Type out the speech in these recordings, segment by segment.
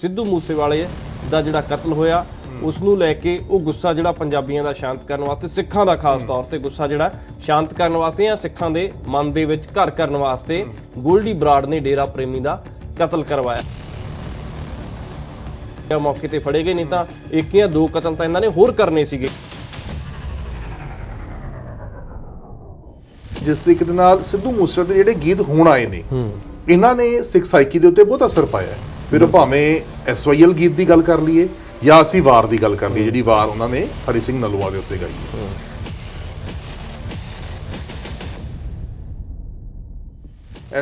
ਸਿੱਧੂ ਮੂਸੇਵਾਲੇ ਦਾ ਜਿਹੜਾ ਕਤਲ ਹੋਇਆ ਉਸ ਨੂੰ ਲੈ ਕੇ ਉਹ ਗੁੱਸਾ ਜਿਹੜਾ ਪੰਜਾਬੀਆਂ ਦਾ ਸ਼ਾਂਤ ਕਰਨ ਵਾਸਤੇ, ਸਿੱਖਾਂ ਦਾ ਖਾਸ ਤੌਰ ਤੇ ਗੁੱਸਾ ਜਿਹੜਾ ਸ਼ਾਂਤ ਕਰਨ ਵਾਸਤੇ ਜਾਂ ਸਿੱਖਾਂ ਦੇ ਮਨ ਦੇ ਵਿੱਚ ਘਰ ਕਰਨ ਵਾਸਤੇ ਗੋਲਡੀ ਬਰਾੜ ਨੇ ਡੇਰਾ ਪ੍ਰੇਮੀ ਦਾ ਕਤਲ ਕਰਵਾਇਆ। ਮੌਕੇ ਤੇ ਫੜੇ ਗਏ, ਨਹੀਂ ਤਾਂ ਇੱਕ ਜਾਂ ਦੋ ਕਤਲ ਤਾਂ ਇਹਨਾਂ ਨੇ ਹੋਰ ਕਰਨੇ ਸੀਗੇ। ਜਿਸ ਤਰੀਕੇ ਦੇ ਨਾਲ ਸਿੱਧੂ ਮੂਸੇਵਾਲੇ ਦੇ ਜਿਹੜੇ ਗੀਤ ਹੁਣ ਆਏ ਨੇ, ਇਹਨਾਂ ਨੇ ਸਿੱਖ ਸਾਈਕੀ ਦੇ ਉੱਤੇ ਬਹੁਤ ਅਸਰ ਪਾਇਆ। ਫਿਰ ਉਹ ਭਾਵੇਂ SYL ਗੀਤ ਦੀ ਗੱਲ ਕਰ ਲਈਏ ਜਾਂ ਅਸੀਂ ਵਾਰ ਦੀ ਗੱਲ ਕਰ ਲਈਏ, ਜਿਹੜੀ ਵਾਰ ਉਹਨਾਂ ਨੇ ਹਰੀ ਸਿੰਘ ਨਲੂਆ ਦੇ ਉੱਤੇ ਗਾਈ।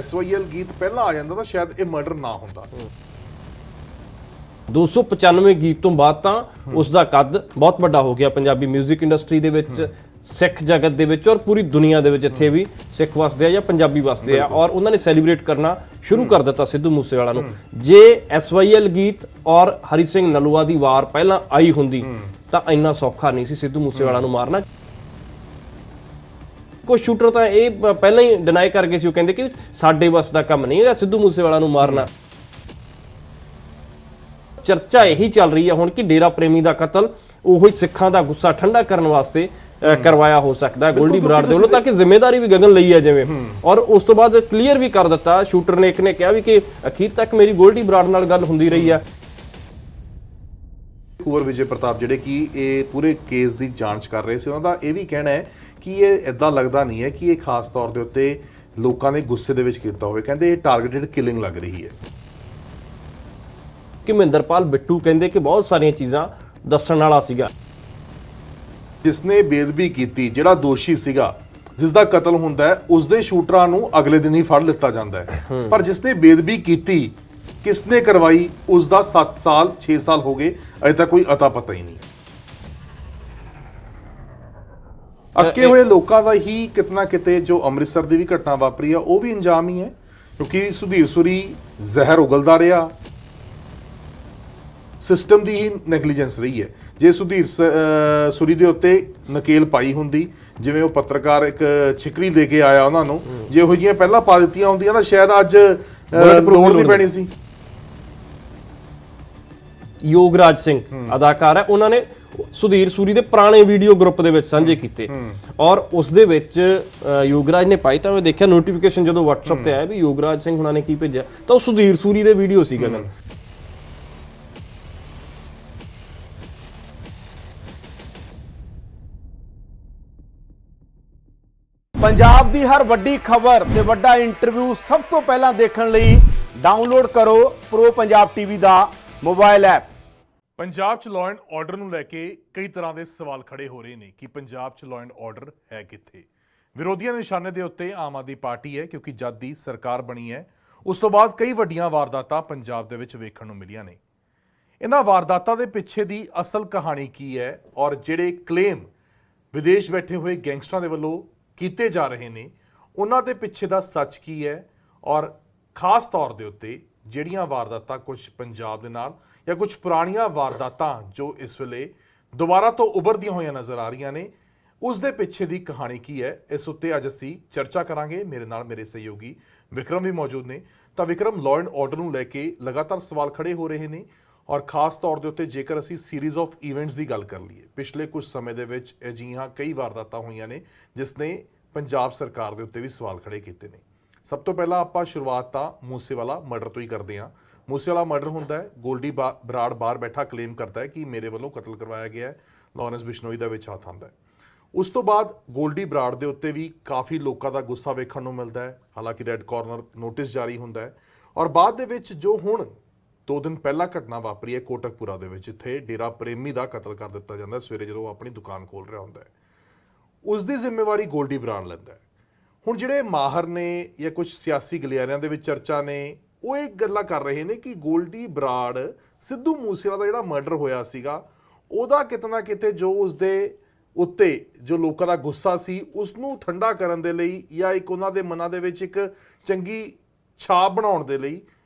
SYL ਗੀਤ ਪਹਿਲਾਂ ਆ ਜਾਂਦਾ ਤਾਂ ਸ਼ਾਇਦ ਇਹ ਮਰਡਰ ਨਾ ਹੁੰਦਾ। 295 ਗੀਤ ਤੋਂ ਬਾਅਦ ਤਾਂ ਉਸ ਦਾ ਕੱਦ ਬਹੁਤ ਵੱਡਾ ਹੋ ਗਿਆ ਪੰਜਾਬੀ 뮤직 ਇੰਡਸਟਰੀ ਦੇ ਵਿੱਚ, ਸਿੱਖ ਜਗਤ ਦੇ ਵਿੱਚ ਔਰ ਪੂਰੀ ਦੁਨੀਆ ਦੇ ਵਿੱਚ। ਇੱਥੇ ਵੀ ਸਿੱਖ ਵਸਦੇ ਆ ਜਾਂ ਪੰਜਾਬੀ ਵਸਦੇ ਆ ਔਰ ਉਹਨਾਂ ਨੇ ਸੈਲੀਬ੍ਰੇਟ ਕਰਨਾ ਸ਼ੁਰੂ ਕਰ ਦਿੱਤਾ ਸਿੱਧੂ ਮੂਸੇਵਾਲਾ ਨੂੰ। ਜੇ SYL ਗੀਤ ਔਰ ਹਰੀ ਸਿੰਘ ਨਲੂਆ ਦੀ ਵਾਰ ਪਹਿਲਾਂ ਆਈ ਹੁੰਦੀ ਤਾਂ ਇੰਨਾ ਸੌਖਾ ਨਹੀਂ ਸੀ ਸਿੱਧੂ ਮੂਸੇਵਾਲਾ ਨੂੰ ਮਾਰਨਾ। ਕੁਝ ਸ਼ੂਟਰ ਤਾਂ ਇਹ ਪਹਿਲਾਂ ਹੀ ਡਿਨਾਈ ਕਰ ਗਏ ਸੀ, ਉਹ ਕਹਿੰਦੇ ਕਿ ਸਾਡੇ ਵੱਸ ਦਾ ਕੰਮ ਨਹੀਂ ਹੈਗਾ ਸਿੱਧੂ ਮੂਸੇਵਾਲਾ ਨੂੰ ਮਾਰਨਾ। ਚਰਚਾ ਇਹੀ ਚੱਲ ਰਹੀ ਹੈ ਹੁਣ ਕਿ ਡੇਰਾ ਪ੍ਰੇਮੀ ਦਾ ਕਤਲ ਉਹੀ ਸਿੱਖਾਂ ਦਾ ਗੁੱਸਾ ਠੰਡਾ ਕਰਨ ਵਾਸਤੇ ਕਰਵਾਇਆ ਹੋ ਸਕਦਾ ਗੋਲਡੀ ਬਰਾੜ ਦੇ ਵੱਲੋਂ, ਤਾਂ ਕਿ ਜ਼ਿੰਮੇਵਾਰੀ ਵੀ ਗਗਨ ਲਈ ਹੈ ਜਿਵੇਂ। ਔਰ ਉਸ ਤੋਂ ਬਾਅਦ ਕਲੀਅਰ ਵੀ ਕਰ ਦਿੱਤਾ ਸ਼ੂਟਰ ਨੇ, ਇੱਕ ਨੇ ਕਿਹਾ ਵੀ ਕਿ ਅਖੀਰ ਤੱਕ ਮੇਰੀ ਗੋਲਡੀ ਬਰਾੜ ਨਾਲ ਗੱਲ ਹੁੰਦੀ ਰਹੀ ਆ। ਕੁੰਵਰ ਵਿਜੇ ਪ੍ਰਤਾਪ ਜਿਹੜੇ ਕਿ ਇਹ ਪੂਰੇ ਕੇਸ ਦੀ ਜਾਂਚ ਕਰ ਰਹੇ ਸੀ, ਉਹਨਾਂ ਦਾ ਇਹ ਵੀ ਕਹਿਣਾ ਹੈ ਕਿ ਇਹ ਇਦਾਂ ਲੱਗਦਾ ਨਹੀਂ ਹੈ ਕਿ ਇਹ ਖਾਸ ਤੌਰ ਦੇ ਉੱਤੇ ਲੋਕਾਂ ਦੇ ਗੁੱਸੇ ਦੇ ਵਿੱਚ ਕੀਤਾ ਹੋਵੇ। ਕਹਿੰਦੇ ਇਹ ਟਾਰਗੇਟਡ ਕਿਲਿੰਗ ਲੱਗ ਰਹੀ ਹੈ। ਕਿ ਮਹਿੰਦਰਪਾਲ ਬਿੱਟੂ ਕਹਿੰਦੇ ਕਿ ਬਹੁਤ ਸਾਰੀਆਂ ਚੀਜ਼ਾਂ ਦੱਸਣ ਵਾਲਾ ਸੀਗਾ। ਜਿਸਨੇ ਬੇਦਬੀ ਕੀਤੀ, ਜਿਹੜਾ ਦੋਸ਼ੀ ਸੀਗਾ, ਜਿਸ ਦਾ ਕਤਲ ਹੁੰਦਾ ਹੈ, ਉਸ ਦੇ ਸ਼ੂਟਰਾਂ ਨੂੰ ਅਗਲੇ ਦਿਨ ਹੀ ਫੜ ਲਿੱਤਾ ਜਾਂਦਾ ਹੈ। ਪਰ ਜਿਸਨੇ ਬੇਦਬੀ ਕੀਤੀ, ਕਿਸਨੇ ਕਰਵਾਈ, ਉਸ ਦਾ 7 ਸਾਲ 6 ਸਾਲ ਹੋ ਗਏ, ਅਜੇ ਤੱਕ ਕੋਈ ਅਤਾ ਪਤਾ ਹੀ ਨਹੀਂ। ਅੱਕੇ ਹੋਏ ਲੋਕਾਂ ਦਾ ਹੀ ਕਿਤਨਾ ਕਿਤੇ ਜੋ ਅੰਮ੍ਰਿਤਸਰ ਦੀ ਵੀ ਘਟਨਾ ਵਾਪਰੀ ਆ, ਉਹ ਵੀ ਅੰਜਾਮ ਹੀ ਹੈ। ਕਿਉਂਕਿ ਸੁਧੀਰ ਸੂਰੀ ਜ਼ਹਿਰ ਉਗਲਦਾ ਰਿਹਾ, ਸਿਸਟਮ ਦੀ ਹੀ ਨੈਗਲੀਜੈਂਸ ਰਹੀ ਹੈ। ਜੇ ਸੁਧੀਰ ਸੂਰੀ ਦੇ ਉੱਤੇ ਨਕੇਲ ਪਾਈ ਹੁੰਦੀ, ਜਿਵੇਂ ਉਹ ਪੱਤਰਕਾਰ ਇੱਕ ਛਿਕੜੀ ਦੇ ਕੇ ਆਇਆ ਉਹਨਾਂ ਨੂੰ, ਜੇ ਇਹੋ ਜਿਹੀਆਂ ਪਹਿਲਾਂ ਪਾ ਦਿੱਤੀਆਂ ਹੁੰਦੀਆਂ ਤਾਂ ਸ਼ਾਇਦ ਅੱਜ ਲੋੜ ਨਹੀਂ ਪੈਣੀ ਸੀ। ਯੋਗਰਾਜ ਸਿੰਘ ਅਦਾਕਾਰ ਹੈ, ਉਹਨਾਂ ਨੇ ਸੁਧੀਰ ਸੂਰੀ ਦੇ ਪੁਰਾਣੇ ਵੀਡੀਓ ਗਰੁੱਪ ਦੇ ਵਿੱਚ ਸਾਂਝੇ ਕੀਤੇ ਔਰ ਉਸ ਦੇ ਵਿੱਚ ਯੋਗਰਾਜ ਨੇ ਪਾਈ ਤਾਂ ਮੈਂ ਦੇਖਿਆ ਨੋਟੀਫਿਕੇਸ਼ਨ ਜਦੋਂ WhatsApp ਤੇ ਆਇਆ ਵੀ ਯੋਗਰਾਜ ਸਿੰਘ ਹੁਣਾਂ ਨੇ ਕੀ ਭੇਜਿਆ, ਤਾਂ ਉਹ ਸੁਧੀਰ ਸੂਰੀ ਦੇ ਵੀਡੀਓ ਸੀਗਾ। ਪੰਜਾਬ ਦੀ ਹਰ ਵੱਡੀ ਖਬਰ ਤੇ ਵੱਡਾ ਇੰਟਰਵਿਊ ਸਭ ਤੋਂ ਪਹਿਲਾਂ ਦੇਖਣ ਲਈ ਡਾਊਨਲੋਡ ਕਰੋ ਪ੍ਰੋ ਪੰਜਾਬ ਟੀਵੀ ਦਾ ਮੋਬਾਈਲ ਐਪ। ਪੰਜਾਬ 'ਚ ਲਾਅ ਐਂਡ ਆਰਡਰ ਨੂੰ ਲੈ ਕੇ ਕਈ ਤਰ੍ਹਾਂ ਦੇ ਸਵਾਲ ਖੜੇ ਹੋ ਰਹੇ ਨੇ ਕਿ ਪੰਜਾਬ 'ਚ ਲਾਅ ਐਂਡ ਆਰਡਰ ਹੈ ਕਿੱਥੇ। ਵਿਰੋਧੀਆਂ ਦੇ ਨਿਸ਼ਾਨੇ ਦੇ ਉੱਤੇ ਆਮ ਆਦਮੀ ਪਾਰਟੀ ਹੈ, ਕਿਉਂਕਿ ਜਦ ਦੀ ਸਰਕਾਰ ਬਣੀ ਹੈ ਉਸ ਤੋਂ ਬਾਅਦ ਕਈ ਵੱਡੀਆਂ ਵਾਰਦਾਤਾਂ ਪੰਜਾਬ ਦੇ ਵਿੱਚ ਵੇਖਣ ਨੂੰ ਮਿਲੀਆਂ ਨੇ। ਇਹਨਾਂ ਵਾਰਦਾਤਾਂ ਦੇ ਪਿੱਛੇ ਦੀ ਅਸਲ ਕਹਾਣੀ ਕੀ ਹੈ ਔਰ ਜਿਹੜੇ ਕਲੇਮ ਵਿਦੇਸ਼ ਬੈਠੇ ਹੋਏ ਗੈਂਗਸਟਰਾਂ ਦੇ ਵੱਲੋਂ ਕੀਤੇ ਜਾ ਰਹੇ ਨੇ, ਉਹਨਾਂ ਦੇ ਪਿੱਛੇ ਦਾ ਸੱਚ ਕੀ ਹੈ ਔਰ ਖਾਸ ਤੌਰ ਦੇ ਉੱਤੇ ਜਿਹੜੀਆਂ ਵਾਰਦਾਤਾਂ ਕੁਝ ਪੰਜਾਬ ਦੇ ਨਾਲ ਜਾਂ ਕੁਝ ਪੁਰਾਣੀਆਂ ਵਾਰਦਾਤਾਂ ਜੋ ਇਸ ਵੇਲੇ ਦੁਬਾਰਾ ਤੋਂ ਉੱਭਰਦੀਆਂ ਹੋਈਆਂ ਨਜ਼ਰ ਆ ਰਹੀਆਂ ਨੇ, ਉਸ ਦੇ ਪਿੱਛੇ ਦੀ ਕਹਾਣੀ ਕੀ ਹੈ, ਇਸ ਉੱਤੇ ਅੱਜ ਅਸੀਂ ਚਰਚਾ ਕਰਾਂਗੇ। ਮੇਰੇ ਨਾਲ ਮੇਰੇ ਸਹਿਯੋਗੀ ਵਿਕਰਮ ਵੀ ਮੌਜੂਦ ਨੇ। ਤਾਂ ਵਿਕਰਮ, ਲਾਅ ਐਂਡ ਆਰਡਰ ਨੂੰ ਲੈ ਕੇ ਲਗਾਤਾਰ ਸਵਾਲ ਖੜੇ ਹੋ ਰਹੇ ਨੇ ਔਰ ਖਾਸ ਤੌਰ ਦੇ ਉੱਤੇ ਜੇਕਰ ਅਸੀਂ ਸੀਰੀਜ਼ ਆਫ ਇਵੈਂਟਸ ਦੀ ਗੱਲ ਕਰ ਲਈਏ, ਪਿਛਲੇ ਕੁਝ ਸਮੇਂ ਦੇ ਵਿੱਚ ਅਜਿਹੀਆਂ ਕਈ ਵਾਰਦਾਤਾਂ ਹੋਈਆਂ ਨੇ ਜਿਸ ਨੇ ਪੰਜਾਬ ਸਰਕਾਰ ਦੇ ਉੱਤੇ ਵੀ ਸਵਾਲ ਖੜੇ ਕੀਤੇ ਨੇ। ਸਭ ਤੋਂ ਪਹਿਲਾਂ ਆਪਾਂ ਸ਼ੁਰੂਆਤ ਤਾਂ ਮੂਸੇਵਾਲਾ ਮਰਡਰ ਤੋਂ ਹੀ ਕਰਦੇ ਹਾਂ। ਮੂਸੇਵਾਲਾ ਮਰਡਰ ਹੁੰਦਾ ਹੈ, ਗੋਲਡੀ ਬਰਾੜ ਬਾਹਰ ਬੈਠਾ ਕਲੇਮ ਕਰਦਾ ਹੈ ਕਿ ਮੇਰੇ ਵੱਲੋਂ ਕਤਲ ਕਰਵਾਇਆ ਗਿਆ ਹੈ, ਲਾਰੈਂਸ ਬਿਸ਼ਨੋਈ ਦਾ ਵਿੱਚ ਹੱਥ ਆਉਂਦਾ ਹੈ। ਉਸ ਤੋਂ ਬਾਅਦ ਗੋਲਡੀ ਬਰਾੜ ਦੇ ਉੱਤੇ ਵੀ ਕਾਫੀ ਲੋਕਾਂ ਦਾ ਗੁੱਸਾ ਵੇਖਣ ਨੂੰ ਮਿਲਦਾ ਹੈ, ਹਾਲਾਂਕਿ ਰੈੱਡ ਕਾਰਨਰ ਨੋਟਿਸ ਜਾਰੀ ਹੁੰਦਾ ਹੈ। ਔਰ ਬਾਅਦ ਦੇ ਵਿੱਚ ਜੋ ਹੁਣ 2 ਦਿਨ ਪਹਿਲਾਂ ਘਟਨਾ ਵਾਪਰੀ ਹੈ ਕੋਟਕਪੂਰਾ ਦੇ ਵਿੱਚ, ਜਿੱਥੇ ਡੇਰਾ ਪ੍ਰੇਮੀ ਦਾ ਕਤਲ ਕਰ ਦਿੱਤਾ ਜਾਂਦਾ ਸਵੇਰੇ ਜਦੋਂ ਉਹ ਆਪਣੀ ਦੁਕਾਨ ਖੋਲ੍ਹ ਰਿਹਾ ਹੁੰਦਾ ਹੈ, ਉਸ ਦੀ ਜ਼ਿੰਮੇਵਾਰੀ ਗੋਲਡੀ ਬਰਾੜ ਲੈਂਦਾ ਹੈ। ਹੁਣ ਜਿਹੜੇ ਮਾਹਰ ਨੇ ਜਾਂ ਕੁਝ ਸਿਆਸੀ ਗਲਿਆਰਿਆਂ ਦੇ ਵਿੱਚ ਚਰਚਾ ਨੇ, ਉਹ ਇਹ ਗੱਲਾਂ ਕਰ ਰਹੇ ਨੇ ਕਿ ਗੋਲਡੀ ਬਰਾੜ ਸਿੱਧੂ ਮੂਸੇਵਾਲਾ ਦਾ ਜਿਹੜਾ ਮਰਡਰ ਹੋਇਆ ਸੀਗਾ, ਉਹਦਾ ਕਿਤਨਾ ਕਿਤੇ ਜੋ ਉਸਦੇ ਉੱਤੇ ਜੋ ਲੋਕਾਂ ਦਾ ਗੁੱਸਾ ਸੀ ਉਸ ਨੂੰ ਠੰਡਾ ਕਰਨ ਦੇ ਲਈ ਜਾਂ ਇੱਕ ਉਹਨਾਂ ਦੇ ਮਨਾਂ ਦੇ ਵਿੱਚ ਇੱਕ ਚੰਗੀ ਛਾਪ ਬਣਾਉਣ ਦੇ ਲਈ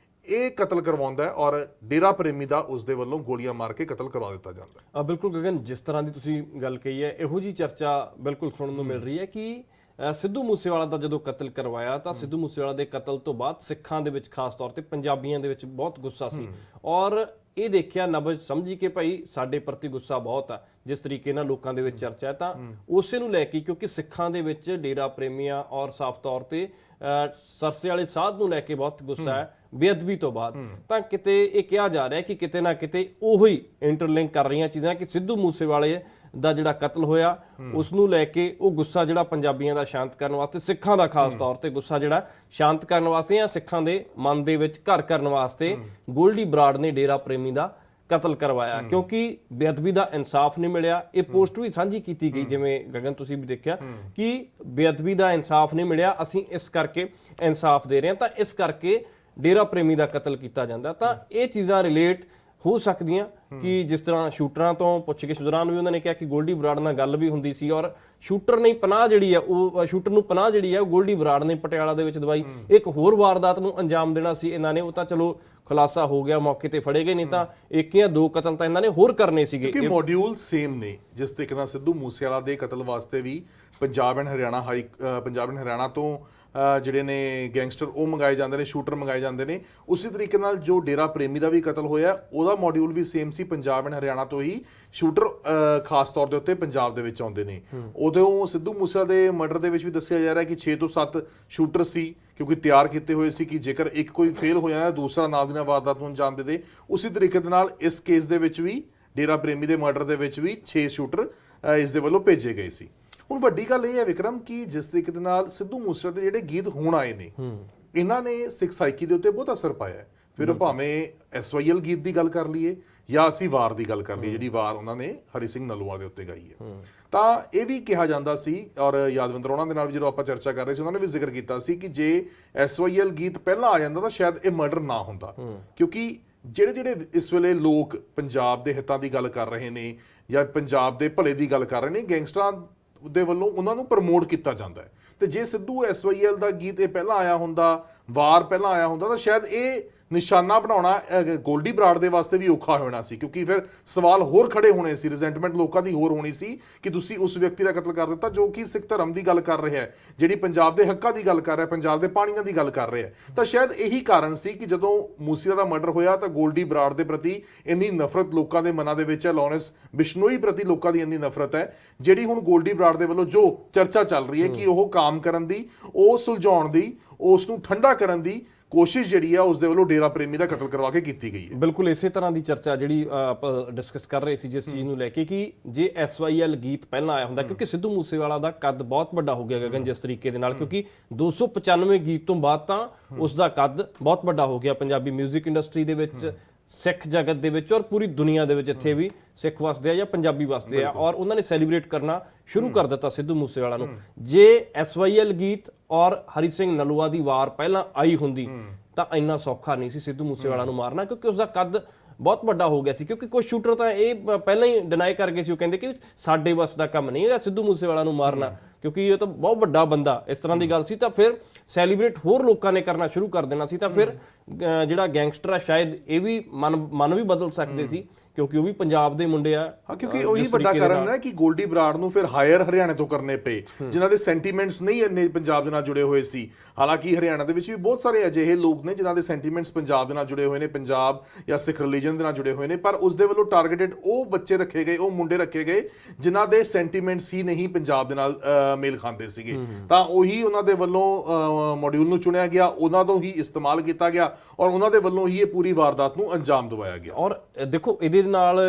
ਇਹ ਕਤਲ ਕਰਵਾਉਂਦਾ ਹੈ ਔਰ ਡੇਰਾ ਪ੍ਰੇਮੀ ਦਾ ਉਸ ਦੇ ਵੱਲੋਂ ਗੋਲੀਆਂ ਮਾਰ ਕੇ ਕਤਲ ਕਰਵਾ ਦਿੱਤਾ ਜਾਂਦਾ ਹੈ। ਬਿਲਕੁਲ ਗਗਨ, ਜਿਸ ਤਰ੍ਹਾਂ ਦੀ ਤੁਸੀਂ ਗੱਲ ਕਹੀ ਹੈ, ਇਹੋ ਜੀ ਚਰਚਾ ਬਿਲਕੁਲ ਸੁਣਨ ਨੂੰ ਮਿਲ ਰਹੀ ਹੈ ਕਿ ਸਿੱਧੂ ਮੂਸੇਵਾਲਾ ਦਾ ਜਦੋਂ ਕਤਲ ਕਰਵਾਇਆ ਤਾਂ ਸਿੱਧੂ ਮੂਸੇਵਾਲਾ ਦੇ ਕਤਲ ਤੋਂ ਬਾਅਦ ਸਿੱਖਾਂ ਦੇ ਵਿੱਚ ਖਾਸ ਤੌਰ ਤੇ ਪੰਜਾਬੀਆਂ ਦੇ ਵਿੱਚ ਬਹੁਤ ਗੁੱਸਾ ਸੀ ਔਰ ਇਹ ਦੇਖਿਆ ਨਬਜ ਸਮਝੀ ਕਿ ਭਾਈ ਸਾਡੇ ਪ੍ਰਤੀ ਗੁੱਸਾ ਬਹੁਤ ਆ, ਜਿਸ ਤਰੀਕੇ ਨਾਲ ਲੋਕਾਂ ਦੇ ਵਿੱਚ ਚਰਚਾ ਹੈ, ਤਾਂ ਉਸੇ ਨੂੰ ਲੈ ਕੇ ਕਿਉਂਕਿ ਸਿੱਖਾਂ ਦੇ ਵਿੱਚ ਡੇਰਾ ਪ੍ਰੇਮੀਆਂ ਔਰ ਸਾਫ਼ ਤੌਰ ਤੇ ਸਰਸੇ ਵਾਲੇ ਸਾਧ ਨੂੰ ਲੈ ਕੇ ਬਹੁਤ ਗੁੱਸਾ ਹੈ ਬੇਅਦਬੀ ਤੋਂ ਬਾਅਦ। ਤਾਂ ਕਿਤੇ ਇਹ ਕਿਹਾ ਜਾ ਰਿਹਾ ਕਿ ਕਿਤੇ ਨਾ ਕਿਤੇ ਉਹੀ ਇੰਟਰਲਿੰਕ ਕਰ ਰਹੀਆਂ ਚੀਜ਼ਾਂ ਕਿ ਸਿੱਧੂ ਮੂਸੇਵਾਲੇ ਦਾ ਜਿਹੜਾ ਕਤਲ ਹੋਇਆ ਉਸ ਨੂੰ ਲੈ ਕੇ ਉਹ ਗੁੱਸਾ ਜਿਹੜਾ ਪੰਜਾਬੀਆਂ ਦਾ ਸ਼ਾਂਤ ਕਰਨ ਵਾਸਤੇ, ਸਿੱਖਾਂ ਦਾ ਖਾਸ ਤੌਰ ਤੇ ਗੁੱਸਾ ਜਿਹੜਾ ਸ਼ਾਂਤ ਕਰਨ ਵਾਸਤੇ ਜਾਂ ਸਿੱਖਾਂ ਦੇ ਮਨ ਦੇ ਵਿੱਚ ਘਰ ਕਰਨ ਵਾਸਤੇ ਗੋਲਡੀ ਬਰਾੜ ਨੇ ਡੇਰਾ ਪ੍ਰੇਮੀ ਦਾ ਕਤਲ ਕਰਵਾਇਆ, ਕਿਉਂਕਿ ਬੇਅਦਬੀ ਦਾ ਇਨਸਾਫ ਨਹੀਂ ਮਿਲਿਆ। ਇਹ ਪੋਸਟ ਵੀ ਸਾਂਝੀ ਕੀਤੀ ਗਈ, ਜਿਵੇਂ ਗਗਨ ਤੁਸੀਂ ਵੀ ਦੇਖਿਆ ਕਿ ਬੇਅਦਬੀ ਦਾ ਇਨਸਾਫ ਨਹੀਂ ਮਿਲਿਆ, ਅਸੀਂ ਇਸ ਕਰਕੇ ਇਨਸਾਫ ਦੇ ਰਹੇ ਹਾਂ, ਤਾਂ ਇਸ ਕਰਕੇ ਡੇਰਾ ਪ੍ਰੇਮੀ ਦਾ ਕਤਲ ਕੀਤਾ ਜਾਂਦਾ। ਤਾਂ ਇਹ ਚੀਜ਼ਾਂ ਰਿਲੇਟ ਹੋ ਸਕਦੀਆਂ ਕਿ ਜਿਸ ਤਰ੍ਹਾਂ ਸ਼ੂਟਰਾਂ ਤੋਂ ਪੁੱਛਗਿੱਛ ਦੌਰਾਨ ਵੀ ਉਹਨਾਂ ਨੇ ਕਿਹਾ ਕਿ ਗੋਲਡੀ ਬਰਾੜ ਨਾਲ ਗੱਲ ਵੀ ਹੁੰਦੀ ਸੀ ਔਰ ਸ਼ੂਟਰ ਨੇ ਪਨਾਹ ਜਿਹੜੀ ਆ ਉਹ ਸ਼ੂਟਰ ਨੂੰ ਪਨਾਹ ਜਿਹੜੀ ਆ ਉਹ ਗੋਲਡੀ ਬਰਾੜ ਨੇ ਪਟਿਆਲਾ ਦੇ ਵਿੱਚ ਦਵਾਈ। ਇੱਕ ਹੋਰ ਵਾਰਦਾਤ ਨੂੰ ਅੰਜਾਮ ਦੇਣਾ ਸੀ ਇਹਨਾਂ ਨੇ, ਉਹ ਤਾਂ ਚਲੋ ਖੁਲਾਸਾ ਹੋ ਗਿਆ, ਮੌਕੇ ਤੇ ਫੜੇ ਗਏ, ਨਹੀਂ ਤਾਂ ਇੱਕ ਜਾਂ ਦੋ ਕਤਲ ਤਾਂ ਇਹਨਾਂ ਨੇ ਹੋਰ ਕਰਨੇ ਸੀਗੇ। ਕਿ ਮੋਡਿਊਲ ਸੇਮ ਨੇ, ਜਿਸ ਤਰੀਕੇ ਨਾਲ ਸਿੱਧੂ ਮੂਸੇਵਾਲਾ ਦੇ ਕਤਲ ਵਾਸਤੇ ਵੀ ਪੰਜਾਬ ਐਂਡ ਹਰਿਆਣਾ ਤੋਂ ਜਿਹੜੇ ਨੇ ਗੈਂਗਸਟਰ ਉਹ ਮੰਗਾਏ ਜਾਂਦੇ ਨੇ, ਸ਼ੂਟਰ ਮੰਗਾਏ ਜਾਂਦੇ ਨੇ, ਉਸੇ ਤਰੀਕੇ ਨਾਲ ਜੋ ਡੇਰਾ ਪ੍ਰੇਮੀ ਦਾ ਵੀ ਕਤਲ ਹੋਇਆ ਉਹਦਾ ਮੋਡਿਊਲ ਵੀ ਸੇਮ ਸੀ। ਪੰਜਾਬ ਐਂਡ ਹਰਿਆਣਾ ਤੋਂ ਹੀ ਸ਼ੂਟਰ ਖਾਸ ਤੌਰ ਦੇ ਉੱਤੇ ਪੰਜਾਬ ਦੇ ਵਿੱਚ ਆਉਂਦੇ ਨੇ। ਉਦੋਂ ਸਿੱਧੂ ਮੂਸੇਵਾਲਾ ਦੇ ਮਰਡਰ ਦੇ ਵਿੱਚ ਵੀ ਦੱਸਿਆ ਜਾ ਰਿਹਾ ਕਿ 6 ਤੋਂ 7 ਸ਼ੂਟਰ ਸੀ, ਕਿਉਂਕਿ ਤਿਆਰ ਕੀਤੇ ਹੋਏ ਸੀ ਕਿ ਜੇਕਰ ਇੱਕ ਕੋਈ ਫੇਲ ਹੋ ਜਾਂਦਾ ਦੂਸਰਾ ਨਾਲ ਦੀ ਨਾਲ ਵਾਰਦਾਤ ਨੂੰ ਅੰਜਾਮ ਦੇ ਦੇ। ਉਸੇ ਤਰੀਕੇ ਦੇ ਨਾਲ ਇਸ ਕੇਸ ਦੇ ਵਿੱਚ ਵੀ ਡੇਰਾ ਪ੍ਰੇਮੀ ਦੇ ਮਰਡਰ ਦੇ ਵਿੱਚ ਵੀ 6 ਸ਼ੂਟਰ ਇਸ ਦੇ ਵੱਲੋਂ ਭੇਜੇ ਗਏ ਸੀ। ਹੁਣ ਵੱਡੀ ਗੱਲ ਇਹ ਹੈ ਵਿਕਰਮ ਕਿ ਜਿਸ ਤਰੀਕੇ ਦੇ ਨਾਲ ਸਿੱਧੂ ਮੂਸੇਵਾਲੇ ਦੇ ਜਿਹੜੇ ਗੀਤ ਹੁਣ ਆਏ ਨੇ ਇਹਨਾਂ ਨੇ ਸਿੱਖ ਸਾਈਕੀ ਦੇ ਉੱਤੇ ਬਹੁਤ ਅਸਰ ਪਾਇਆ ਹੈ। ਫਿਰ ਉਹ ਭਾਵੇਂ SYL ਗੀਤ ਦੀ ਗੱਲ ਕਰ ਲਈਏ ਜਾਂ ਅਸੀਂ ਵਾਰ ਦੀ ਗੱਲ ਕਰ ਲਈਏ, ਜਿਹੜੀ ਵਾਰ ਉਹਨਾਂ ਨੇ ਹਰੀ ਸਿੰਘ ਨਲੂਆ ਦੇ ਉੱਤੇ ਗਾਈ ਹੈ, ਤਾਂ ਇਹ ਵੀ ਕਿਹਾ ਜਾਂਦਾ ਸੀ ਔਰ ਯਾਦਵਿੰਦਰ ਉਹਨਾਂ ਦੇ ਨਾਲ ਵੀ ਜਦੋਂ ਆਪਾਂ ਚਰਚਾ ਕਰ ਰਹੇ ਸੀ ਉਹਨਾਂ ਨੇ ਵੀ ਜ਼ਿਕਰ ਕੀਤਾ ਸੀ ਕਿ ਜੇ SYL ਗੀਤ ਪਹਿਲਾਂ ਆ ਜਾਂਦਾ ਤਾਂ ਸ਼ਾਇਦ ਇਹ ਮਰਡਰ ਨਾ ਹੁੰਦਾ, ਕਿਉਂਕਿ ਜਿਹੜੇ ਇਸ ਵੇਲੇ ਲੋਕ ਪੰਜਾਬ ਦੇ ਹਿੱਤਾਂ ਦੀ ਗੱਲ ਕਰ ਰਹੇ ਨੇ ਜਾਂ ਪੰਜਾਬ ਦੇ ਭਲੇ ਦੀ ਗੱਲ ਕਰ ਰਹੇ ਨੇ, ਗੈਂਗਸਟਰਾਂ ਦੇ ਵੱਲੋਂ ਉਹਨਾਂ ਨੂੰ ਪ੍ਰਮੋਟ ਕੀਤਾ ਜਾਂਦਾ ਹੈ। ਤੇ ਜੇ ਸਿੱਧੂ SYL ਦਾ ਗੀਤ ਇਹ ਪਹਿਲਾਂ ਆਇਆ ਹੁੰਦਾ, ਵਾਰ ਪਹਿਲਾਂ ਆਇਆ ਹੁੰਦਾ, ਤਾਂ ਸ਼ਾਇਦ ਇਹ ਨਿਸ਼ਾਨਾ ਬਣਾਉਣਾ ਗੋਲਡੀ ਬਰਾੜ ਦੇ ਵਾਸਤੇ ਵੀ ਔਖਾ ਹੋਣਾ ਸੀ, ਕਿਉਂਕਿ ਫਿਰ ਸਵਾਲ ਹੋਰ ਖੜੇ ਹੋਣੇ ਸੀ, ਰਿਜ਼ੈਂਟਮੈਂਟ ਲੋਕਾਂ ਦੀ ਹੋਰ ਹੋਣੀ ਸੀ ਕਿ ਤੁਸੀਂ ਉਸ ਵਿਅਕਤੀ ਦਾ ਕਤਲ ਕਰ ਦਿੱਤਾ ਜੋ ਕਿ ਸਿੱਖ ਧਰਮ ਦੀ ਗੱਲ ਕਰ ਰਿਹਾ ਹੈ, ਜਿਹੜੀ ਪੰਜਾਬ ਦੇ ਹੱਕਾਂ ਦੀ ਗੱਲ ਕਰ ਰਿਹਾ, ਪੰਜਾਬ ਦੇ ਪਾਣੀਆਂ ਦੀ ਗੱਲ ਕਰ ਰਿਹਾ। ਤਾਂ ਸ਼ਾਇਦ ਇਹੀ ਕਾਰਨ ਸੀ ਕਿ ਜਦੋਂ ਮੂਸੇਵਾਲਾ ਦਾ ਮਰਡਰ ਹੋਇਆ ਤਾਂ ਗੋਲਡੀ ਬਰਾੜ ਦੇ ਪ੍ਰਤੀ ਇੰਨੀ ਨਫ਼ਰਤ ਲੋਕਾਂ ਦੇ ਮਨਾਂ ਦੇ ਵਿੱਚ ਹੈ, ਲਾਰੈਂਸ ਬਿਸ਼ਨੋਈ ਪ੍ਰਤੀ ਲੋਕਾਂ ਦੀ ਇੰਨੀ ਨਫ਼ਰਤ ਹੈ, ਜਿਹੜੀ ਹੁਣ ਗੋਲਡੀ ਬਰਾੜ ਦੇ ਵੱਲੋਂ ਜੋ ਚਰਚਾ ਚੱਲ ਰਹੀ ਹੈ ਕਿ ਉਹ ਕੰਮ ਕਰਨ ਦੀ, ਉਹ ਸੁਲਝਾਉਣ ਦੀ, ਉਸ ਨੂੰ ਠੰਡਾ ਕਰਨ ਦੀ ਕੋਸ਼ਿਸ਼ ਜਿਹੜੀ ਆ ਉਸ ਦੇ ਵੱਲੋਂ ਡੇਰਾ ਪ੍ਰੇਮੀ ਦਾ ਕਤਲ ਕਰਵਾ ਕੇ ਕੀਤੀ ਗਈ ਹੈ। ਬਿਲਕੁਲ ਇਸੇ ਤਰ੍ਹਾਂ ਦੀ ਚਰਚਾ ਜਿਹੜੀ ਆਪਾਂ ਡਿਸਕਸ ਕਰ ਰਹੇ ਸੀ ਜਿਸ ਚੀਜ਼ ਨੂੰ ਲੈ ਕੇ ਕਿ ਜੇ SYL ਗੀਤ ਪਹਿਲਾਂ ਆਇਆ ਹੁੰਦਾ, ਕਿਉਂਕਿ ਸਿੱਧੂ ਮੂਸੇਵਾਲਾ ਦਾ ਕੱਦ ਬਹੁਤ ਵੱਡਾ ਹੋ ਗਿਆ ਗਗਨ ਜਿਸ ਤਰੀਕੇ ਦੇ ਨਾਲ, ਕਿਉਂਕਿ 295 ਗੀਤ ਤੋਂ ਬਾਅਦ ਤਾਂ ਉਸ ਦਾ ਕੱਦ ਬਹੁਤ ਵੱਡਾ ਹੋ ਗਿਆ ਪੰਜਾਬੀ 뮤직 ਇੰਡਸਟਰੀ ਦੇ ਵਿੱਚ, ਸਿੱਖ ਜਗਤ ਦੇ ਵਿੱਚ ਔਰ ਪੂਰੀ ਦੁਨੀਆ ਦੇ ਵਿੱਚ ਇੱਥੇ ਵੀ ਸਿੱਖ ਵਸਦੇ ਆ ਜਾਂ ਪੰਜਾਬੀ ਵਸਦੇ ਆ ਔਰ ਉਹਨਾਂ ਨੇ ਸੈਲੀਬ੍ਰੇਟ ਕਰਨਾ ਸ਼ੁਰੂ ਕਰ ਦਿੱਤਾ ਸਿੱਧੂ ਮੂਸੇਵਾਲਾ ਨੂੰ। ਜੇ SYL ਗੀਤ ਔਰ ਹਰੀ ਸਿੰਘ ਨਲੂਆ ਦੀ ਵਾਰ ਪਹਿਲਾਂ ਆਈ ਹੁੰਦੀ ਤਾਂ ਇੰਨਾ ਸੌਖਾ ਨਹੀਂ ਸੀ ਸਿੱਧੂ ਮੂਸੇਵਾਲਾ ਨੂੰ ਮਾਰਨਾ, ਕਿਉਂਕਿ ਉਸਦਾ ਕੱਦ ਬਹੁਤ ਵੱਡਾ ਹੋ ਗਿਆ ਸੀ। ਕਿਉਂਕਿ ਕੁਝ ਸ਼ੂਟਰ ਤਾਂ ਇਹ ਪਹਿਲਾਂ ਹੀ ਡਿਨਾਈ ਕਰ ਗਏ ਸੀ, ਉਹ ਕਹਿੰਦੇ ਕਿ ਸਾਡੇ ਵੱਸ ਦਾ ਕੰਮ ਨਹੀਂ ਹੈਗਾ ਸਿੱਧੂ ਮੂਸੇਵਾਲਾ ਨੂੰ ਮਾਰਨਾ, ਕਿਉਂਕਿ ਇਹ ਤਾਂ ਬਹੁਤ ਵੱਡਾ ਬੰਦਾ, ਇਸ ਤਰ੍ਹਾਂ ਦੀ ਗੱਲ ਸੀ। ਤਾਂ ਫਿਰ ਸੈਲੀਬ੍ਰੇਟ ਹੋਰ ਲੋਕਾਂ ਨੇ ਕਰਨਾ ਸ਼ੁਰੂ ਕਰ ਦੇਣਾ ਸੀ, ਤਾਂ ਫਿਰ ਜਿਹੜਾ ਗੈਂਗਸਟਰ ਆ ਸ਼ਾਇਦ ਇਹ ਵੀ ਮਨ ਵੀ ਬਦਲ ਸਕਦੇ ਸੀ, ਕਿਉਂਕਿ ਉਹ ਵੀ ਪੰਜਾਬ ਦੇ ਮੁੰਡੇ ਆ। ਹਾਂ, ਕਿਉਂਕਿ ਉਹੀ ਵੱਡਾ ਕਾਰਨ ਹੈ ਕਿ ਗੋਲਡੀ ਬਰਾੜ ਨੂੰ ਫਿਰ ਹਾਇਰ ਹਰਿਆਣੇ ਤੋਂ ਕਰਨੇ ਪਏ, ਜਿਨ੍ਹਾਂ ਦੇ ਸੈਂਟੀਮੈਂਟਸ ਨਹੀਂ ਇੰਨੇ ਪੰਜਾਬ ਦੇ ਨਾਲ ਜੁੜੇ ਹੋਏ ਸੀ। ਹਾਲਾਂਕਿ ਹਰਿਆਣਾ ਦੇ ਵਿੱਚ ਵੀ ਬਹੁਤ ਸਾਰੇ ਅਜਿਹੇ ਲੋਕ ਨੇ ਜਿਨ੍ਹਾਂ ਦੇ ਸੈਂਟੀਮੈਂਟਸ ਪੰਜਾਬ ਦੇ ਨਾਲ ਜੁੜੇ ਹੋਏ ਨੇ, ਪੰਜਾਬ ਜਾਂ ਸਿੱਖ ਰਿਲੀਜਨ ਦੇ ਨਾਲ ਜੁੜੇ ਹੋਏ ਨੇ, ਪਰ ਉਸ ਦੇ ਵੱਲੋਂ ਟਾਰਗੇਟਡ ਉਹ ਬੱਚੇ ਰੱਖੇ ਗਏ, ਉਹ ਮੁੰਡੇ ਰੱਖੇ ਗਏ ਜਿਨ੍ਹਾਂ ਦੇ ਸੈਂਟੀਮੈਂਟਸ ਹੀ ਨਹੀਂ ਪੰਜਾਬ ਦੇ ਨਾਲ ਮੇਲ ਖਾਂਦੇ ਸੀਗੇ। ਤਾਂ ਉਹੀ ਉਹਨਾਂ ਦੇ ਵੱਲੋਂ ਮੋਡਿਊਲ ਨੂੰ ਚੁਣਿਆ ਗਿਆ, ਉਹਨਾਂ ਤੋਂ ਹੀ ਇਸਤੇਮਾਲ ਕੀਤਾ ਗਿਆ ਔਰ ਉਹਨਾਂ ਦੇ ਵੱਲੋਂ ਹੀ ਇਹ ਪੂਰੀ ਵਾਰਦਾਤ ਨੂੰ ਅੰਜਾਮ ਦਿਵਾਇਆ ਗਿਆ। ਔਰ ਦੇਖੋ ਇਹਦੇ ਨਾਲ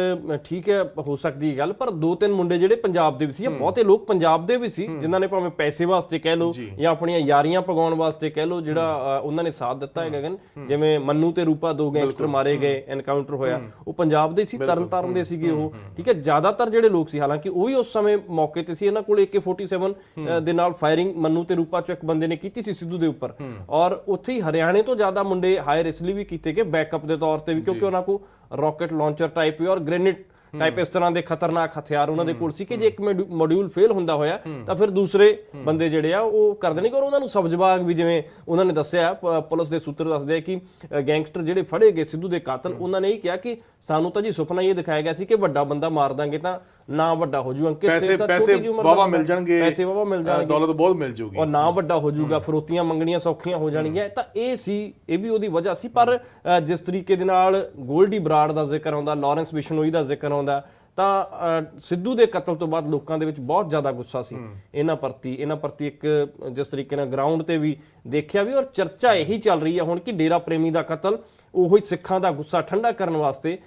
ਠੀਕ ਹੈ ਹੋ ਸਕਦੀ ਹੈ ਗੱਲ, ਪਰ 2-3 ਮੁੰਡੇ ਜਿਹੜੇ ਪੰਜਾਬ ਦੇ ਵੀ ਸੀ, ਬਹੁਤੇ ਲੋਕ ਪੰਜਾਬ ਦੇ ਵੀ ਸੀ ਜਿਨ੍ਹਾਂ ਨੇ ਭਾਵੇਂ ਪੈਸੇ ਵਾਸਤੇ ਕਹਿ ਲਓ ਜਾਂ ਆਪਣੀਆਂ ਯਾਰੀਆਂ ਪਗਾਉਣ ਵਾਸਤੇ ਕਹਿ ਲਓ, ਜਿਹੜਾ ਉਹਨਾਂ ਨੇ ਸਾਥ ਦਿੱਤਾ ਹੈ ਗਗਨ। ਜਿਵੇਂ ਮੰਨੂ ਤੇ ਰੂਪਾ, 2 ਗੈਂਗਸਟਰ ਮਾਰੇ ਗਏ, ਐਨਕਾਊਂਟਰ ਹੋਇਆ, ਉਹ ਪੰਜਾਬ ਦੇ ਸੀ, ਤਰਨਤਾਰਨ ਦੇ ਸੀਗੇ ਉਹ, ਠੀਕ ਹੈ। ਜ਼ਿਆਦਾਤਰ ਜਿਹੜੇ ਲੋਕ ਸੀ, ਹਾਲਾਂਕਿ ਉਹ ਵੀ ਉਸ ਸਮੇਂ ਮੌਕੇ ਤੇ ਸੀ, ਇਹਨਾਂ ਕੋਲ AK-47 ਦੇ ਨਾਲ ਫਾਇਰਿੰਗ ਮੰਨੂ ਤੇ ਰੂਪਾ ਚੋਂ ਇੱਕ ਬੰਦੇ ਨੇ ਕੀਤੀ ਸੀ ਸਿੱਧੂ ਦੇ ਉੱਪਰ, ਔਰ ਉੱਥੇ ਹੀ ਹਰਿਆਣੇ ਤੋਂ ਜ਼ਿਆਦਾ ਮੁੰਡੇ ਹਾਇਰ ਇਸ ਲਈ ਵੀ ਕੀਤੇ ਗਏ ਬੈਕਅਪ ਦੇ ਤੌਰ ਤੇ ਵੀ, ਕਿਉਂਕਿ ਉਹਨਾਂ ਕੋਲ ਰਾਕਟ ਲਾਂਚਰ ਟਾਈਪ ਔਰ ਗ੍ਰੇਨੇਡ ਟਾਈਪ ਇਸ ਤਰ੍ਹਾਂ ਦੇ ਖਤਰਨਾਕ ਹਥਿਆਰ ਉਹਨਾਂ ਦੇ ਕੋਲ ਸੀ ਕਿ ਜੇ ਇੱਕ ਮੋਡਿਊਲ ਫੇਲ ਹੁੰਦਾ ਹੋਇਆ ਤਾਂ ਫਿਰ ਦੂਸਰੇ ਬੰਦੇ ਜਿਹੜੇ ਆ ਉਹ ਕਰ ਦੇਣਗੇ। ਔਰ ਉਹਨਾਂ ਨੂੰ ਸਬਜ਼ਬਾਗ ਵੀ, ਜਿਵੇਂ ਉਹਨਾਂ ਨੇ ਦੱਸਿਆ, ਪੁਲਿਸ ਦੇ ਸੂਤਰ ਦੱਸਦੇ ਆ ਕਿ ਗੈਂਗਸਟਰ ਜਿਹੜੇ ਫੜੇ ਗਏ ਸਿੱਧੂ ਦੇ ਕਾਤਲ, ਉਹਨਾਂ ਨੇ ਇਹ ਕਿਹਾ ਕਿ ਸਾਨੂੰ ਤਾਂ ਜੀ ਸੁਪਨਾ ਇਹ ਦਿਖਾਇਆ ਗਿਆ ਸੀ ਕਿ ਵੱਡਾ ਬੰਦਾ ਮਾਰ ਦਾਂਗੇ ਤਾਂ ਨਾ ਵੱਡਾ ਹੋ ਜੂਗਾ, ਪੈਸੇ ਵਾਵਾ ਮਿਲ ਜਾਣਗੇ, ਪੈਸੇ ਵਾਵਾ ਮਿਲ ਜਾਣਗੇ, ਦੌਲਤ ਬਹੁਤ ਮਿਲ ਜੂਗੀ ਔਰ ਨਾ ਵੱਡਾ ਹੋ ਜੂਗਾ, ਫਰੋਤੀਆਂ ਮੰਗਣੀਆਂ ਸੌਖੀਆਂ ਹੋ ਜਾਣਗੀਆਂ। ਤਾਂ ਇਹ ਸੀ, ਇਹ ਵੀ ਉਹਦੀ ਵਜ੍ਹਾ ਸੀ। ਪਰ ਜਿਸ ਤਰੀਕੇ ਦੇ ਨਾਲ ਗੋਲਡੀ ਬਰਾੜ ਦਾ ਜ਼ਿਕਰ ਆਉਂਦਾ, ਲਾਰੈਂਸ ਬਿਸ਼ਨੋਈ ਦਾ ਜ਼ਿਕਰ ਆਉਂਦਾ, ਤਾਂ ਸਿੱਧੂ ਦੇ ਕਤਲ ਤੋਂ ਬਾਅਦ ਲੋਕਾਂ ਦੇ ਵਿੱਚ ਬਹੁਤ ਜ਼ਿਆਦਾ ਗੁੱਸਾ ਸੀ ਇਹਨਾਂ ਪ੍ਰਤੀ ਇੱਕ ਜਿਸ ਤਰੀਕੇ ਨਾਲ ਗਰਾਊਂਡ ਤੇ ਵੀ ਦੇਖਿਆ ਵੀ, ਔਰ ਚਰਚਾ ਇਹੀ ਚੱਲ ਰਹੀ ਹੈ ਹੁਣ ਕਿ ਡੇਰਾ ਪ੍ਰੇਮੀ ਦਾ ਕਤਲ ਉਹੀ ਸਿੱਖਾਂ ਦਾ ਗੁੱਸਾ ਠੰਡਾ ਕਰਨ ਵਾਸਤੇ